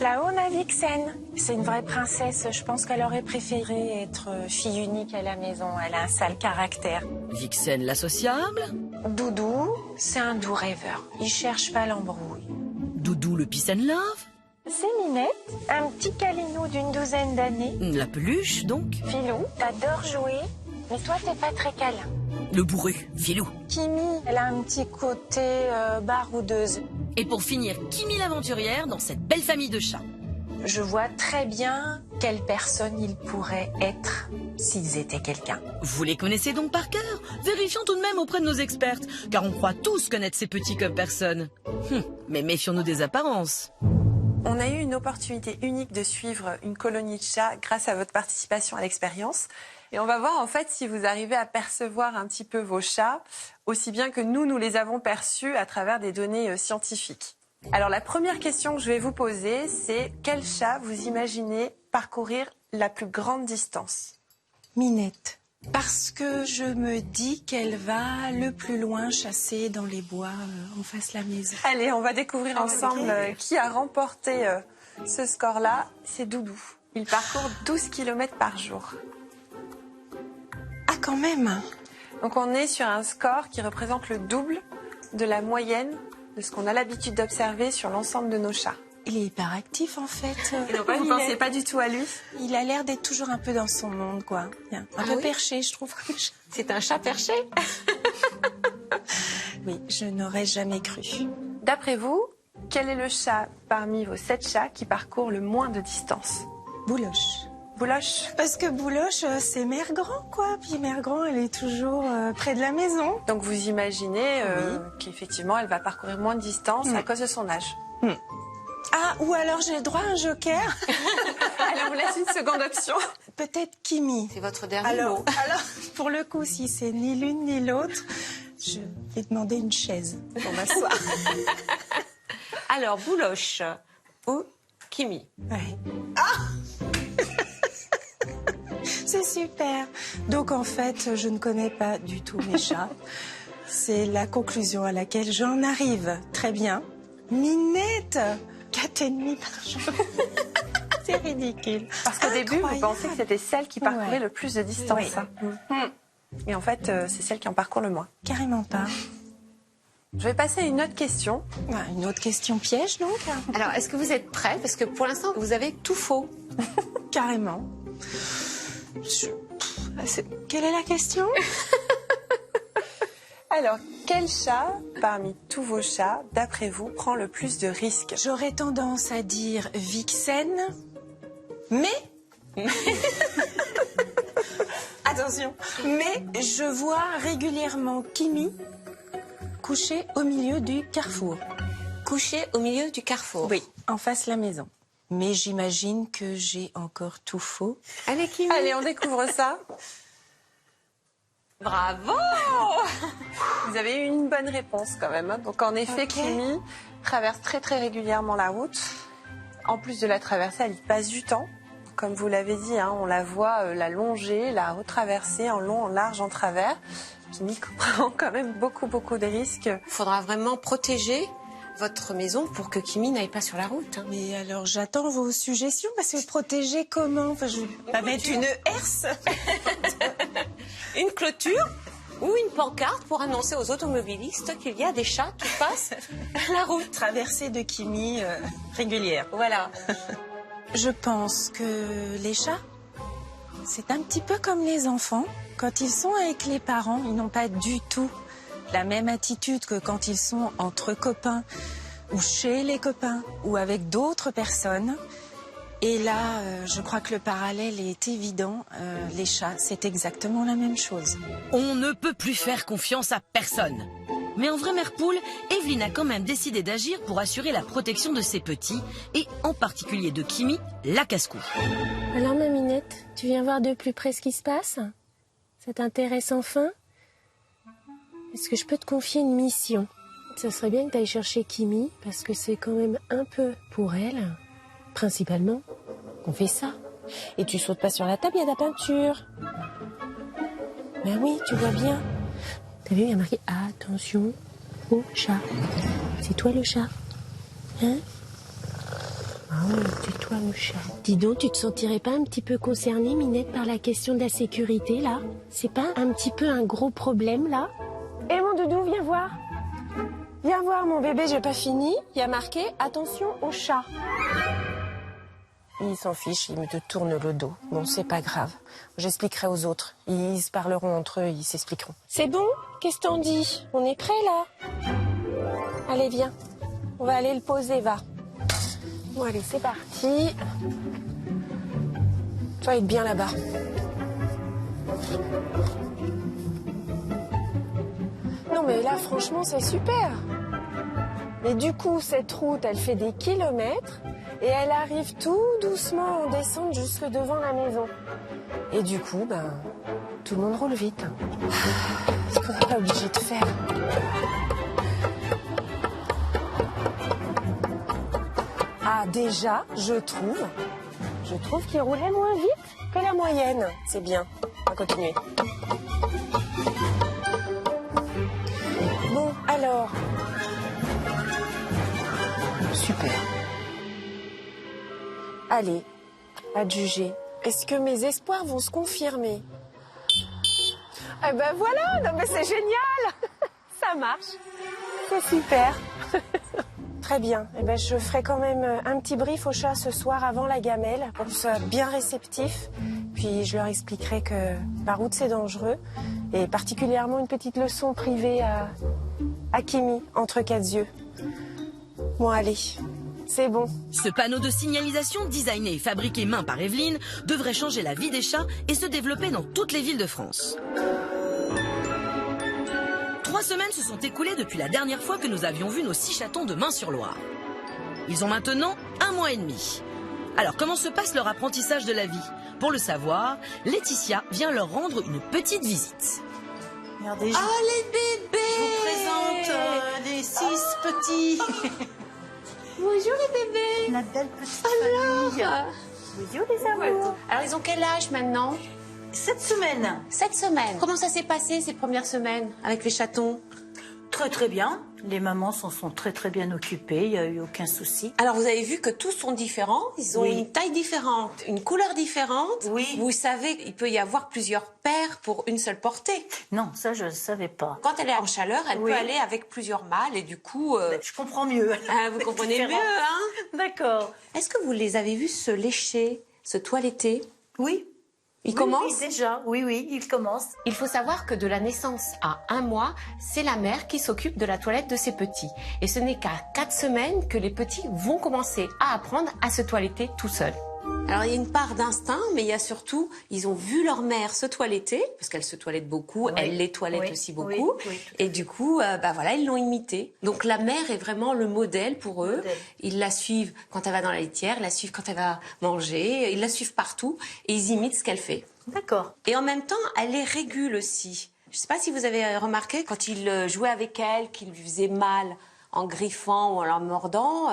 Là-haut, on a Vixen. C'est une vraie princesse. Je pense qu'elle aurait préféré être fille unique à la maison. Elle a un sale caractère. Vixen, la sociable. Doudou, c'est un doux rêveur. Il cherche pas l'embrouille. Doudou, le peace and love. C'est Minette, un petit câlinou d'une 12aine d'années. La peluche, donc. Filou, t'adores jouer, mais toi, t'es pas très câlin. Le bourru, Filou. Kimi, elle a un petit côté baroudeuse. Et pour finir, Kimi l'aventurière dans cette belle famille de chats. Je vois très bien quelle personne ils pourraient être s'ils étaient quelqu'un. Vous les connaissez donc par cœur? Vérifions tout de même auprès de nos expertes, car on croit tous connaître ces petits comme personne. Mais méfions-nous des apparences. On a eu une opportunité unique de suivre une colonie de chats grâce à votre participation à l'expérience. Et on va voir en fait si vous arrivez à percevoir un petit peu vos chats, aussi bien que nous les avons perçus à travers des données scientifiques. Alors la première question que je vais vous poser, c'est quel chat vous imaginez parcourir la plus grande distance? Minette. Parce que je me dis qu'elle va le plus loin chasser dans les bois en face de la maison. Allez, on va découvrir ensemble qui a remporté ce score-là. C'est Doudou. Il parcourt 12 km par jour. Ah, quand même. Donc on est sur un score qui représente le double de la moyenne de ce qu'on a l'habitude d'observer sur l'ensemble de nos chats. Il est hyper actif en fait. Et donc, vous ne pensez pas du tout à lui? Il a l'air d'être toujours un peu dans son monde, quoi. Un peu perché, je trouve. C'est un chat perché? Oui, je n'aurais jamais cru. D'après vous, quel est le chat parmi vos 7 chats qui parcourt le moins de distance? Bouloche. Bouloche? Parce que Bouloche, c'est Mère Grand, quoi. Puis Mère Grand, elle est toujours près de la maison. Donc vous imaginez qu'effectivement, elle va parcourir moins de distance à cause de son âge. Ah, ou alors j'ai le droit à un joker. Allez, on vous laisse une seconde option. Peut-être Kimi. C'est votre dernier mot. Alors, pour le coup, si c'est ni l'une ni l'autre, je vais demander une chaise pour m'asseoir. Alors, Bouloche ou Kimi? Ouais. Ah c'est super. Donc, en fait, je ne connais pas du tout mes chats. C'est la conclusion à laquelle j'en arrive. Très bien. Minette, 4,5 par jour. C'est ridicule. Parce qu'au début, vous pensiez que c'était celle qui parcourait le plus de distance. Oui. Et en fait, c'est celle qui en parcourt le moins. Carrément pas. Je vais passer à une autre question. Une autre question piège, donc. Alors, est-ce que vous êtes prêts? Parce que pour l'instant, vous avez tout faux. Carrément. Quelle est la question? Alors, quel chat, parmi tous vos chats, d'après vous, prend le plus de risques? J'aurais tendance à dire Vixen, mais... Attention. Mais je vois régulièrement Kimi couché au milieu du carrefour. Couché au milieu du carrefour? Oui, en face de la maison. Mais j'imagine que j'ai encore tout faux. Allez, Kimi. Allez, on découvre ça. Bravo! Vous avez eu une bonne réponse quand même. Donc en effet, Kimi traverse très très régulièrement la route. En plus de la traverser, elle y passe du temps. Comme vous l'avez dit, on la voit la longer, la retraverser en long, en large, en travers. Kimi prend quand même beaucoup de risques. Il faudra vraiment protéger votre maison pour que Kimi n'aille pas sur la route. Mais alors j'attends vos suggestions parce que protéger comment? Enfin, je vais pas mettre une herse. Une clôture ou une pancarte pour annoncer aux automobilistes qu'il y a des chats qui passent la route. Traversée de Kimi régulière. Voilà. Je pense que les chats, c'est un petit peu comme les enfants. Quand ils sont avec les parents, ils n'ont pas du tout la même attitude que quand ils sont entre copains. ou chez les copains, ou avec d'autres personnes. Et là, je crois que le parallèle est évident. Les chats, c'est exactement la même chose. On ne peut plus faire confiance à personne. Mais en vraie mère poule, Evelyne a quand même décidé d'agir pour assurer la protection de ses petits, et en particulier de Kimi, la casse-cou. Alors Maminette, tu viens voir de plus près ce qui se passe? Ça t'intéresse enfin? Est-ce que je peux te confier une mission? Ça serait bien que tu ailles chercher Kimi, parce que c'est quand même un peu pour elle, principalement, qu'on fait ça. Et tu sautes pas sur la table, il y a de la peinture. Ben oui, tu vois bien. T'as vu, il y a marqué « Attention au chat ». C'est toi le chat, hein? Ah oui, c'est toi le chat. Dis donc, tu te sentirais pas un petit peu concernée, Minette, par la question de la sécurité, là? C'est pas un petit peu un gros problème, là? Eh mon doudou, viens voir. Viens voir, mon bébé, j'ai pas fini. Il y a marqué « Attention au chat ». Il s'en fiche, il me tourne le dos. Bon, c'est pas grave. J'expliquerai aux autres. Ils se parleront entre eux, ils s'expliqueront. C'est bon? Qu'est-ce que t'en dis? On est prêts, là? Allez, viens. On va aller le poser, va. Bon, allez, c'est parti. Toi, être bien là-bas. Non, mais là, franchement, c'est super. Mais du coup, cette route, elle fait des kilomètres. Et elle arrive tout doucement en descente jusque devant la maison. Et du coup, ben, tout le monde roule vite. Ce qu'on n'est pas obligé de faire. Ah, déjà, je trouve qu'il roulait moins vite que la moyenne. C'est bien. On va continuer. Bon, alors. Super. Allez, à te juger. Est-ce que mes espoirs vont se confirmer? Eh ben voilà, non mais c'est génial. Ça marche. C'est super. Très bien. Eh ben je ferai quand même un petit brief au chat ce soir avant la gamelle pour qu'ils soient bien réceptifs. Puis je leur expliquerai que la route c'est dangereux et particulièrement une petite leçon privée à Kimi entre quatre yeux. Bon allez. C'est bon. Ce panneau de signalisation designé et fabriqué main par Evelyne devrait changer la vie des chats et se développer dans toutes les villes de France. 3 semaines se sont écoulées depuis la dernière fois que nous avions vu nos 6 chatons de Main-sur-Loire. Ils ont maintenant 1 mois et demi. Alors comment se passe leur apprentissage de la vie? Pour le savoir, Laetitia vient leur rendre une petite visite. Regardez, les bébés! Je vous présente les 6 petits. Bonjour les bébés. La belle petite famille. Bonjour les amours. Alors ils ont quel âge maintenant? 7 semaines. 7 semaines. Comment ça s'est passé ces premières semaines avec les chatons? Très très bien. Les mamans s'en sont très très bien occupées, il n'y a eu aucun souci. Alors vous avez vu que tous sont différents, ils ont une taille différente, une couleur différente. Oui. Vous savez qu'il peut y avoir plusieurs paires pour une seule portée. Non, ça je ne savais pas. Quand elle est en chaleur, elle peut aller avec plusieurs mâles et du coup... Je comprends mieux. Vous comprenez mieux, hein? D'accord. Est-ce que vous les avez vus se lécher, se toiletter? Oui. Il commence? Oui, déjà. Oui, il commence. Il faut savoir que de la naissance à 1 mois, c'est la mère qui s'occupe de la toilette de ses petits. Et ce n'est qu'à 4 semaines que les petits vont commencer à apprendre à se toiletter tout seuls. Alors il y a une part d'instinct, mais il y a surtout, ils ont vu leur mère se toiletter, parce qu'elle se toilette beaucoup, elle les toilette aussi beaucoup, et du coup, voilà, ils l'ont imité. Donc la mère est vraiment le modèle pour eux. Ils la suivent quand elle va dans la litière, ils la suivent quand elle va manger, ils la suivent partout, et ils imitent ce qu'elle fait. D'accord. Et en même temps, elle les régule aussi. Je ne sais pas si vous avez remarqué, quand il jouait avec elle, qu'il lui faisait mal en griffant ou en leur mordant,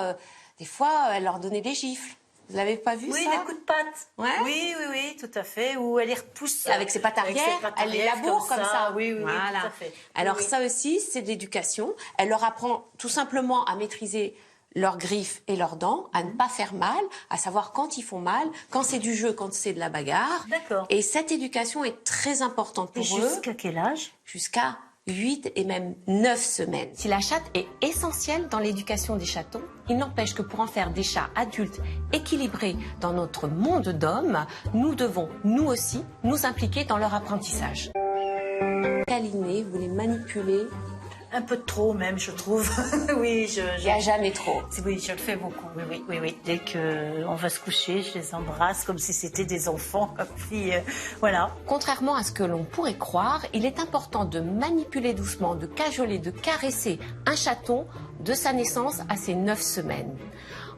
des fois, elle leur donnait des gifles. Vous l'avez pas vu, ça? Oui, les coups de patte. Ouais. Oui, tout à fait. Ou elle les repousse. Avec ses pattes arrière, elle les laboure comme ça. Oui, voilà. tout à fait. Alors ça aussi, c'est de l'éducation. Elle leur apprend tout simplement à maîtriser leurs griffes et leurs dents, à ne pas faire mal, à savoir quand ils font mal, quand c'est du jeu, quand c'est de la bagarre. D'accord. Et cette éducation est très importante pour eux. Jusqu'à quel âge? Jusqu'à 8 et même 9 semaines. Si la chatte est essentielle dans l'éducation des chatons, il n'empêche que pour en faire des chats adultes équilibrés dans notre monde d'hommes, nous devons, nous aussi, nous impliquer dans leur apprentissage. Câliner, vous les manipulez. Un peu de trop même, je trouve. Oui, Il n'y a jamais trop. Oui, je le fais beaucoup. Oui. Dès qu'on va se coucher, je les embrasse comme si c'était des enfants. Puis, voilà. Contrairement à ce que l'on pourrait croire, il est important de manipuler doucement, de cajoler, de caresser un chaton de sa naissance à ses 9 semaines.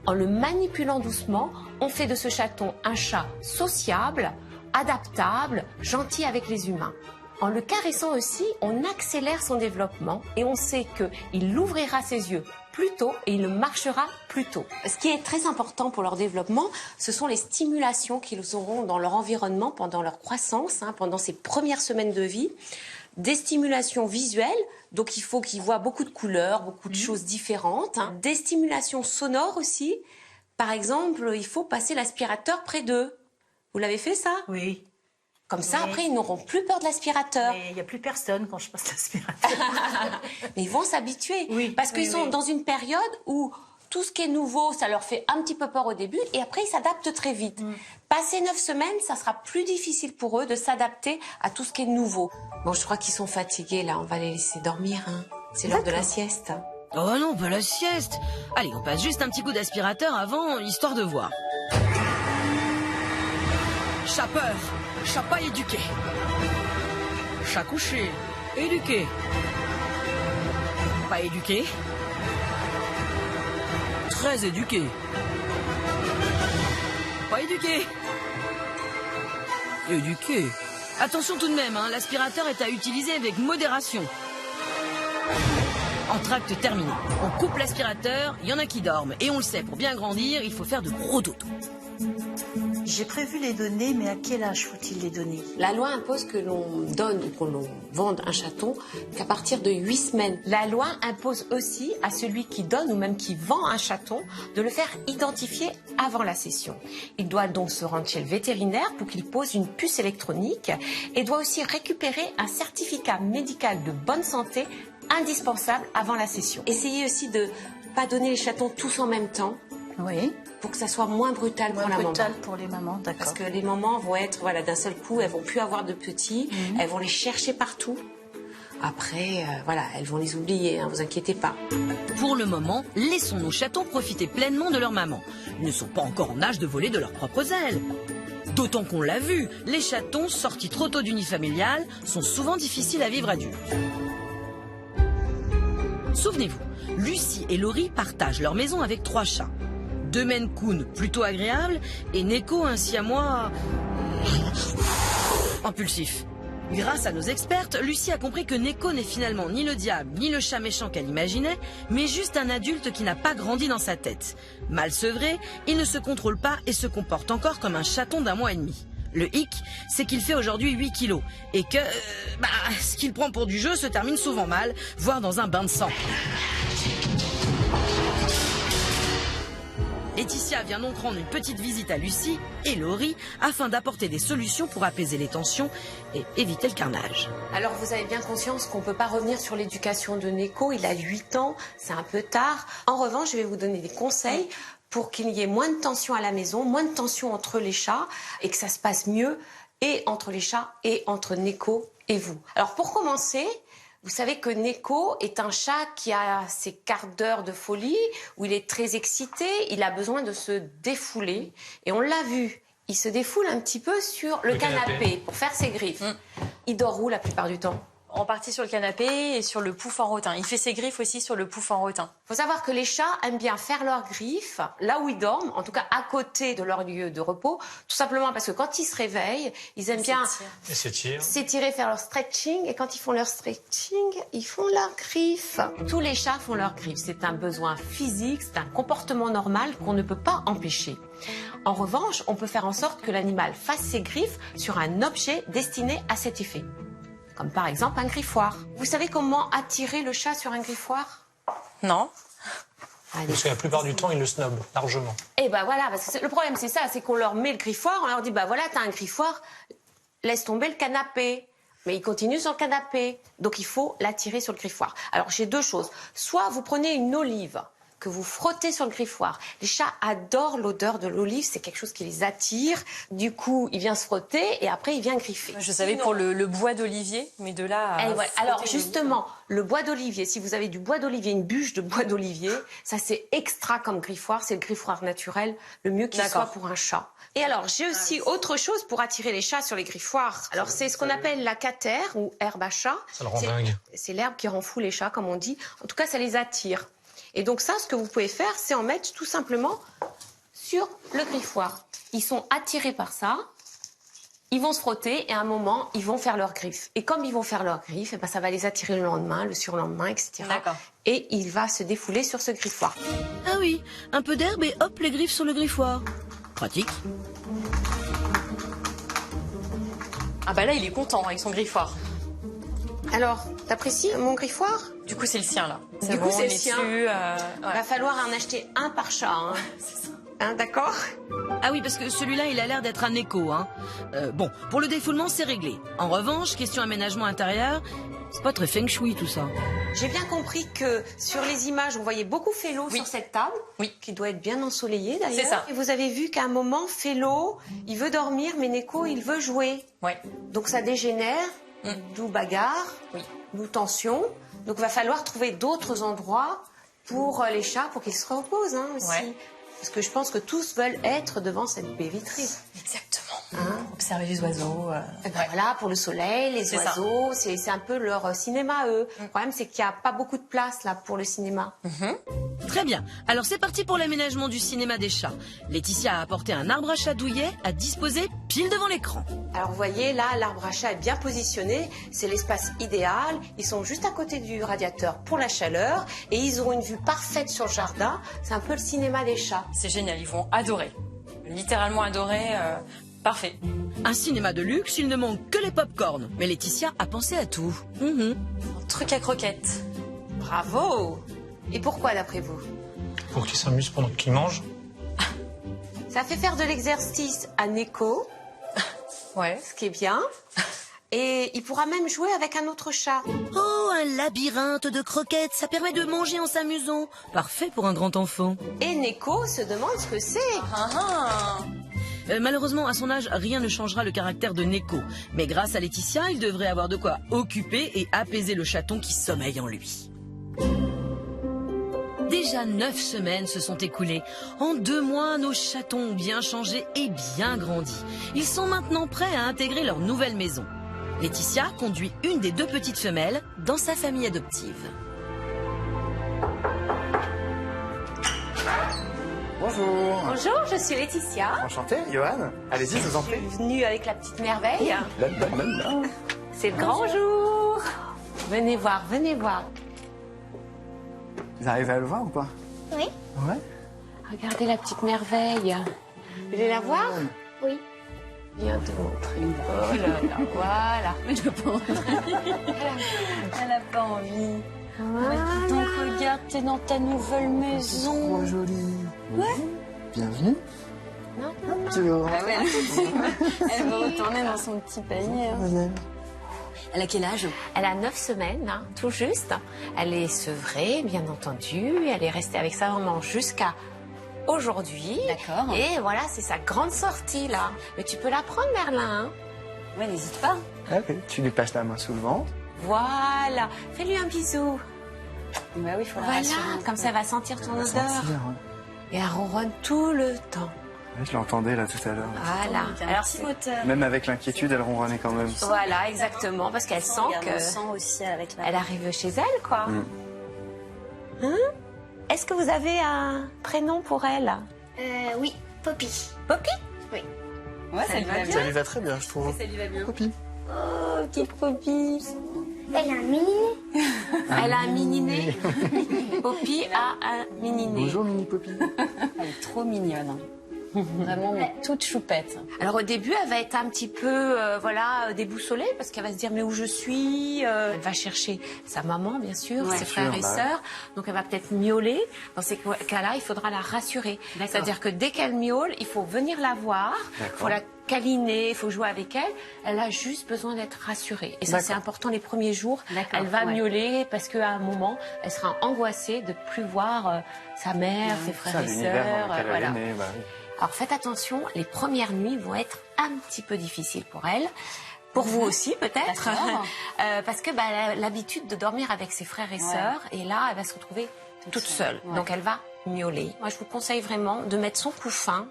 En le manipulant doucement, on fait de ce chaton un chat sociable, adaptable, gentil avec les humains. En le caressant aussi, on accélère son développement et on sait qu'il ouvrira ses yeux plus tôt et il marchera plus tôt. Ce qui est très important pour leur développement, ce sont les stimulations qu'ils auront dans leur environnement pendant leur croissance, pendant ces premières semaines de vie. Des stimulations visuelles, donc il faut qu'ils voient beaucoup de couleurs, beaucoup de choses différentes. Des stimulations sonores aussi. Par exemple, il faut passer l'aspirateur près d'eux. Vous l'avez fait ça? Oui. Comme ça, après, ils n'auront plus peur de l'aspirateur. Mais il n'y a plus personne quand je passe l'aspirateur. Mais ils vont s'habituer. Parce qu'ils sont dans une période où tout ce qui est nouveau, ça leur fait un petit peu peur au début et après, ils s'adaptent très vite. Passé 9 semaines, ça sera plus difficile pour eux de s'adapter à tout ce qui est nouveau. Bon, je crois qu'ils sont fatigués, là. On va les laisser dormir. C'est l'heure de la sieste. Oh non, pas la sieste. Allez, on passe juste un petit coup d'aspirateur avant, histoire de voir. Chat peur, chat pas éduqué. Chat couché, éduqué. Pas éduqué. Très éduqué. Pas éduqué. Éduqué. Attention tout de même, l'aspirateur est à utiliser avec modération. Entracte terminé. On coupe l'aspirateur, il y en a qui dorment. Et on le sait, pour bien grandir, il faut faire de gros dodo. J'ai prévu les donner, mais à quel âge faut-il les donner? La loi impose que l'on donne ou qu'on vende un chaton qu'à partir de 8 semaines. La loi impose aussi à celui qui donne ou même qui vend un chaton de le faire identifier avant la cession. Il doit donc se rendre chez le vétérinaire pour qu'il pose une puce électronique et doit aussi récupérer un certificat médical de bonne santé indispensable avant la cession. Essayez aussi de ne pas donner les chatons tous en même temps. Oui. Pour que ça soit moins brutal pour la maman. Brutal pour les mamans, d'accord. Parce que les mamans vont être, d'un seul coup, elles vont plus avoir de petits, elles vont les chercher partout. Après, elles vont les oublier, vous inquiétez pas. Pour le moment, laissons nos chatons profiter pleinement de leur maman. Ils ne sont pas encore en âge de voler de leurs propres ailes. D'autant qu'on l'a vu, les chatons sortis trop tôt d'unifamilial sont souvent difficiles à vivre adultes. Souvenez-vous, Lucie et Laurie partagent leur maison avec 3 chats. 2 Maine Coon plutôt agréables et Neko, un siamois impulsif. Grâce à nos expertes, Lucie a compris que Neko n'est finalement ni le diable ni le chat méchant qu'elle imaginait, mais juste un adulte qui n'a pas grandi dans sa tête. Mal sevré, il ne se contrôle pas et se comporte encore comme un chaton d'1 mois et demi. Le hic, c'est qu'il fait aujourd'hui 8 kilos et que ce qu'il prend pour du jeu se termine souvent mal, voire dans un bain de sang. Laetitia vient donc rendre une petite visite à Lucie et Laurie afin d'apporter des solutions pour apaiser les tensions et éviter le carnage. Alors vous avez bien conscience qu'on ne peut pas revenir sur l'éducation de Neko, il a 8 ans, c'est un peu tard. En revanche, je vais vous donner des conseils pour qu'il y ait moins de tension à la maison, moins de tension entre les chats et que ça se passe mieux et entre les chats et entre Neko et vous. Alors pour commencer, vous savez que Neko est un chat qui a ses quarts d'heure de folie, où il est très excité, il a besoin de se défouler. Et on l'a vu, il se défoule un petit peu sur le canapé pour faire ses griffes. Il dort où la plupart du temps? En partie sur le canapé et sur le pouf en rotin. Il fait ses griffes aussi sur le pouf en rotin. Il faut savoir que les chats aiment bien faire leurs griffes là où ils dorment, en tout cas à côté de leur lieu de repos, tout simplement parce que quand ils se réveillent, ils aiment bien s'étirer, faire leur stretching, et quand ils font leur stretching, ils font leurs griffes. Tous les chats font leurs griffes, c'est un besoin physique, c'est un comportement normal qu'on ne peut pas empêcher. En revanche, on peut faire en sorte que l'animal fasse ses griffes sur un objet destiné à cet effet. Comme par exemple un griffoir. Vous savez comment attirer le chat sur un griffoir? Non. Parce que la plupart du temps, ils le snobent largement. Et voilà, parce que le problème c'est ça, c'est qu'on leur met le griffoir, on leur dit voilà, t'as un griffoir, laisse tomber le canapé. Mais il continue sur le canapé, donc il faut l'attirer sur le griffoir. Alors j'ai 2 choses. Soit vous prenez une olive, que vous frottez sur le griffoir. Les chats adorent l'odeur de l'olive, c'est quelque chose qui les attire. Du coup, il vient se frotter et après, il vient griffer. Je savais pour le bois d'olivier, mais de là à... Ouais. Alors justement, le bois d'olivier, si vous avez du bois d'olivier, une bûche de bois d'olivier, ça c'est extra comme griffoir, c'est le griffoir naturel, le mieux qu'il soit pour un chat. Et alors, j'ai aussi autre chose pour attirer les chats sur les griffoirs. Alors, c'est ce qu'on appelle la catère ou herbe à chat. Ça le rend dingue. C'est l'herbe qui rend fou les chats, comme on dit. En tout cas, ça les attire. Et donc ça, ce que vous pouvez faire, c'est en mettre tout simplement sur le griffoir. Ils sont attirés par ça. Ils vont se frotter et à un moment, ils vont faire leurs griffes. Et comme ils vont faire leurs griffes, et ben, ça va les attirer le lendemain, le surlendemain, etc. D'accord. Et il va se défouler sur ce griffoir. Ah oui, un peu d'herbe et hop, les griffes sur le griffoir. Pratique. Ah bah là, il est content avec son griffoir. Alors, t'apprécies mon griffoir? Du coup, c'est le sien, là. Du coup, c'est le sien. Dessus, Va falloir en acheter un par chat. Hein. C'est ça. Hein, d'accord? Ah oui, parce que celui-là, il a l'air d'être un écho. Hein. Bon, pour le défoulement, c'est réglé. En revanche, question aménagement intérieur, c'est pas très feng shui tout ça. J'ai bien compris que sur les images, on voyait beaucoup Félo sur cette table, qui doit être bien ensoleillée d'ailleurs. C'est ça. Et vous avez vu qu'à un moment, Félo, il veut dormir, mais Neko, il veut jouer. Ouais. Donc ça dégénère, d'où bagarre, d'où tension. Donc il va falloir trouver d'autres endroits pour les chats, pour qu'ils se reposent hein, aussi. Ouais. Parce que je pense que tous veulent être devant cette baie vitrée. Exactement. Hein? Observer les oiseaux. Et ben voilà, pour le soleil, les oiseaux, c'est un peu leur cinéma, eux. Le problème, c'est qu'il n'y a pas beaucoup de place là pour le cinéma. Très bien. Alors c'est parti pour l'aménagement du cinéma des chats. Laetitia a apporté un arbre à chat douillet à disposer pile devant l'écran. Alors vous voyez, là, l'arbre à chat est bien positionné. C'est l'espace idéal. Ils sont juste à côté du radiateur pour la chaleur. Et ils auront une vue parfaite sur le jardin. C'est un peu le cinéma des chats. C'est génial, ils vont adorer. Littéralement adorer. Parfait. Un cinéma de luxe, il ne manque que les pop-corn. Mais Laetitia a pensé à tout. Un truc à croquettes. Bravo! Et pourquoi d'après vous? Pour qu'il s'amuse pendant qu'il mange. Ça fait faire de l'exercice à Neko. Ouais. Ce qui est bien. Et il pourra même jouer avec un autre chat. Oh, un labyrinthe de croquettes, ça permet de manger en s'amusant. Parfait pour un grand enfant. Et Neko se demande ce que c'est. Malheureusement, à son âge, rien ne changera le caractère de Neko. Mais grâce à Laetitia, il devrait avoir de quoi occuper et apaiser le chaton qui sommeille en lui. Déjà 9 semaines se sont écoulées. En 2 mois, nos chatons ont bien changé et bien grandi. Ils sont maintenant prêts à intégrer leur nouvelle maison. Laetitia conduit une des 2 petites femelles dans sa famille adoptive. Bonjour. Bonjour, je suis Laetitia. Enchanté, Johan. Allez-y, je vous en prie. Je suis venue avec la petite merveille. Là. C'est le grand jour. Venez voir, venez voir. Vous arrivez à le voir ou pas? Oui. Ouais. Regardez la petite merveille. Vous voulez la voir? Oui. Viens te montrer. Oh là là, voilà. Mais je veux pas Elle a pas envie. Voilà. Donc regarde, t'es dans ta nouvelle maison. Trop joli. Ouais. Bienvenue. Non, Tu veux Ah ouais, elle veut retourner dans son petit panier. Elle a quel âge? Elle a 9 semaines, hein, tout juste. Elle est sevrée, bien entendu. Elle est restée avec sa maman jusqu'à aujourd'hui. D'accord. Et voilà, c'est sa grande sortie, là. Mais tu peux la prendre, Merlin. Hein. Ouais, n'hésite pas. Ok, tu lui passes la main sous le ventre. Voilà. Fais-lui un bisou. Bah oui, faut la Voilà, rassurer. comme ça, elle va sentir ton odeur. Sentir, ouais. Et elle ronronne tout le temps. Ouais, je l'entendais là tout à l'heure. Voilà. Alors, si Même avec l'inquiétude, elle ronronnait quand même. Voilà, exactement, parce qu'elle sent que... On sent aussi avec la... Elle arrive chez elle, quoi. Hein? Est-ce que vous avez un prénom pour elle? Oui, Poppy. Poppy? Oui. Ouais, ça lui va bien. Ça lui va très bien, je trouve. Ça lui va bien. Poppy. Oh, petite Poppy. Elle a un mini. Elle a un mini-nez. Poppy a un mini-nez. Bonjour, mini Poppy. Elle est trop mignonne. Vraiment, mais toute choupette. Alors au début, elle va être un petit peu, déboussolée parce qu'elle va se dire mais où je suis. Elle va chercher sa maman, bien sûr, ses frères et sœurs. Donc elle va peut-être miauler. Dans ces cas-là, il faudra la rassurer. C'est-à-dire que dès qu'elle miaule, il faut venir la voir. Il faut la câliner, il faut jouer avec elle. Elle a juste besoin d'être rassurée. Et ça, c'est important les premiers jours. Elle va miauler parce qu'à un moment, elle sera angoissée de plus voir sa mère, ses frères et sœurs. Voilà. Alors faites attention, les premières nuits vont être un petit peu difficiles pour elle. Pour vous aussi peut-être, parce que elle a l'habitude de dormir avec ses frères et sœurs, et là elle va se retrouver toute seule. Donc elle va miauler. Moi je vous conseille vraiment de mettre son couffin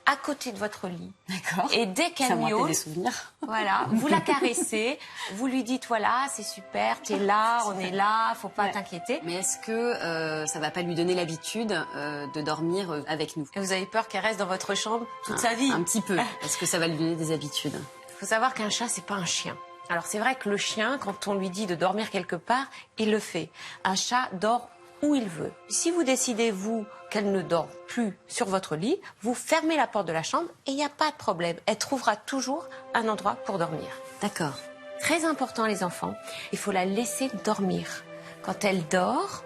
à côté de votre lit. D'accord. Et dès qu'elle miaule, des souvenirs. Voilà, vous la caressez, vous lui dites voilà c'est super, t'es là, on est là, faut pas t'inquiéter. Mais est-ce que ça va pas lui donner l'habitude de dormir avec nous? Et vous avez peur qu'elle reste dans votre chambre toute sa vie? Un petit peu. Est-ce que ça va lui donner des habitudes? Il faut savoir qu'un chat, c'est pas un chien. Alors c'est vrai que le chien, quand on lui dit de dormir quelque part, il le fait. Un chat dort où il veut. Si vous décidez, vous, qu'elle ne dort plus sur votre lit, vous fermez la porte de la chambre et il n'y a pas de problème. Elle trouvera toujours un endroit pour dormir. D'accord. Très important, les enfants, il faut la laisser dormir. Quand elle dort,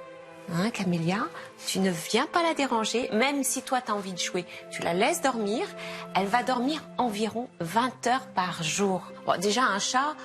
Camélia, tu ne viens pas la déranger, même si toi tu as envie de jouer. Tu la laisses dormir, elle va dormir environ 20 heures par jour. Bon, déjà un chat,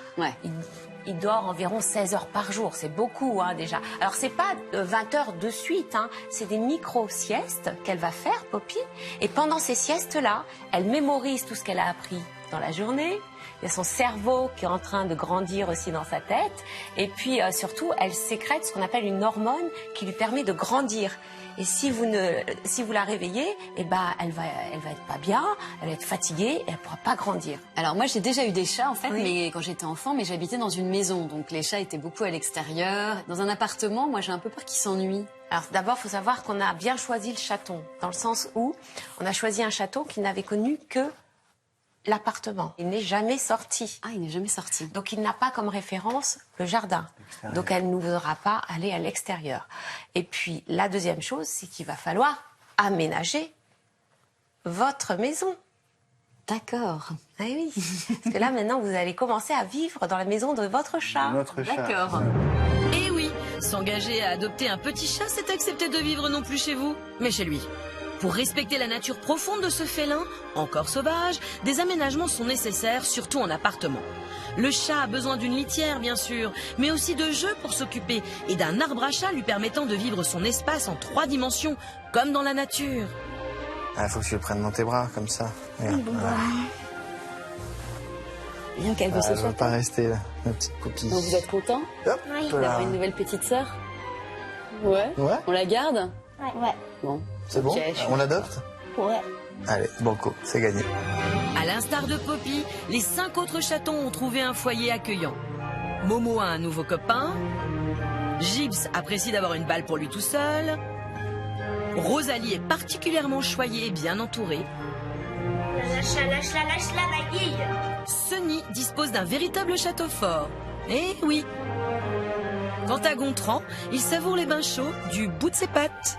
il dort environ 16 heures par jour, c'est beaucoup déjà. Alors c'est pas 20 heures de suite, c'est des micro-siestes qu'elle va faire, Poppy. Et pendant ces siestes-là, elle mémorise tout ce qu'elle a appris dans la journée. Il y a son cerveau qui est en train de grandir aussi dans sa tête. Et puis surtout, elle sécrète ce qu'on appelle une hormone qui lui permet de grandir. Et si vous la réveillez, elle va être pas bien, elle va être fatiguée, et elle pourra pas grandir. Alors moi j'ai déjà eu des chats en fait, mais quand j'étais enfant, mais j'habitais dans une maison, donc les chats étaient beaucoup à l'extérieur. Dans un appartement, moi j'ai un peu peur qu'ils s'ennuient. Alors d'abord, il faut savoir qu'on a bien choisi le chaton, dans le sens où on a choisi un chaton qui n'avait connu que l'appartement. Il n'est jamais sorti. Ah, il n'est jamais sorti. Donc il n'a pas comme référence le jardin. Donc elle ne voudra pas aller à l'extérieur. Et puis la deuxième chose, c'est qu'il va falloir aménager votre maison. D'accord. Ah oui. Parce que là maintenant, vous allez commencer à vivre dans la maison de votre chat. Notre chat. D'accord. Et oui, s'engager à adopter un petit chat, c'est accepter de vivre non plus chez vous, mais chez lui. Pour respecter la nature profonde de ce félin, encore sauvage, des aménagements sont nécessaires, surtout en appartement. Le chat a besoin d'une litière, bien sûr, mais aussi de jeux pour s'occuper et d'un arbre à chat lui permettant de vivre son espace en 3 dimensions, comme dans la nature. Ah, faut que tu le prennes dans tes bras, comme ça. Regarde. Bien qu'elle veut Elle se va pas rester, là, ma petite Poppy. Donc vous êtes content d'avoir une nouvelle petite sœur? Ouais. On la garde? Ouais. Bon. C'est bon? On l'adopte? Ouais. Allez, banco, c'est gagné. À l'instar de Poppy, les 5 autres chatons ont trouvé un foyer accueillant. Momo a un nouveau copain. Gibbs apprécie d'avoir une balle pour lui tout seul. Rosalie est particulièrement choyée et bien entourée. Lâche la baguille. Sunny dispose d'un véritable château fort. Eh oui. Quant à Gontran, il savoure les bains chauds du bout de ses pattes.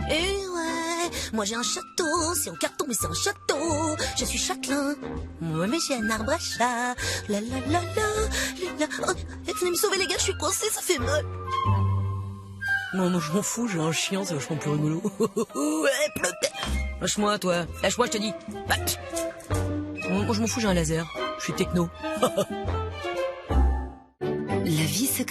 Eh ouais, moi j'ai un château, c'est en carton mais c'est un château. Je suis châtelain, ouais mais j'ai un arbre à chat. La la la la, oh, venez me sauver les gars, je suis coincée, ça fait mal. Non, je m'en fous, j'ai un chien, c'est vachement plus rigolo. Lâche-moi, toi. Lâche-moi, je te dis. Moi, je m'en fous, j'ai un laser. Je suis techno. La vie, c'est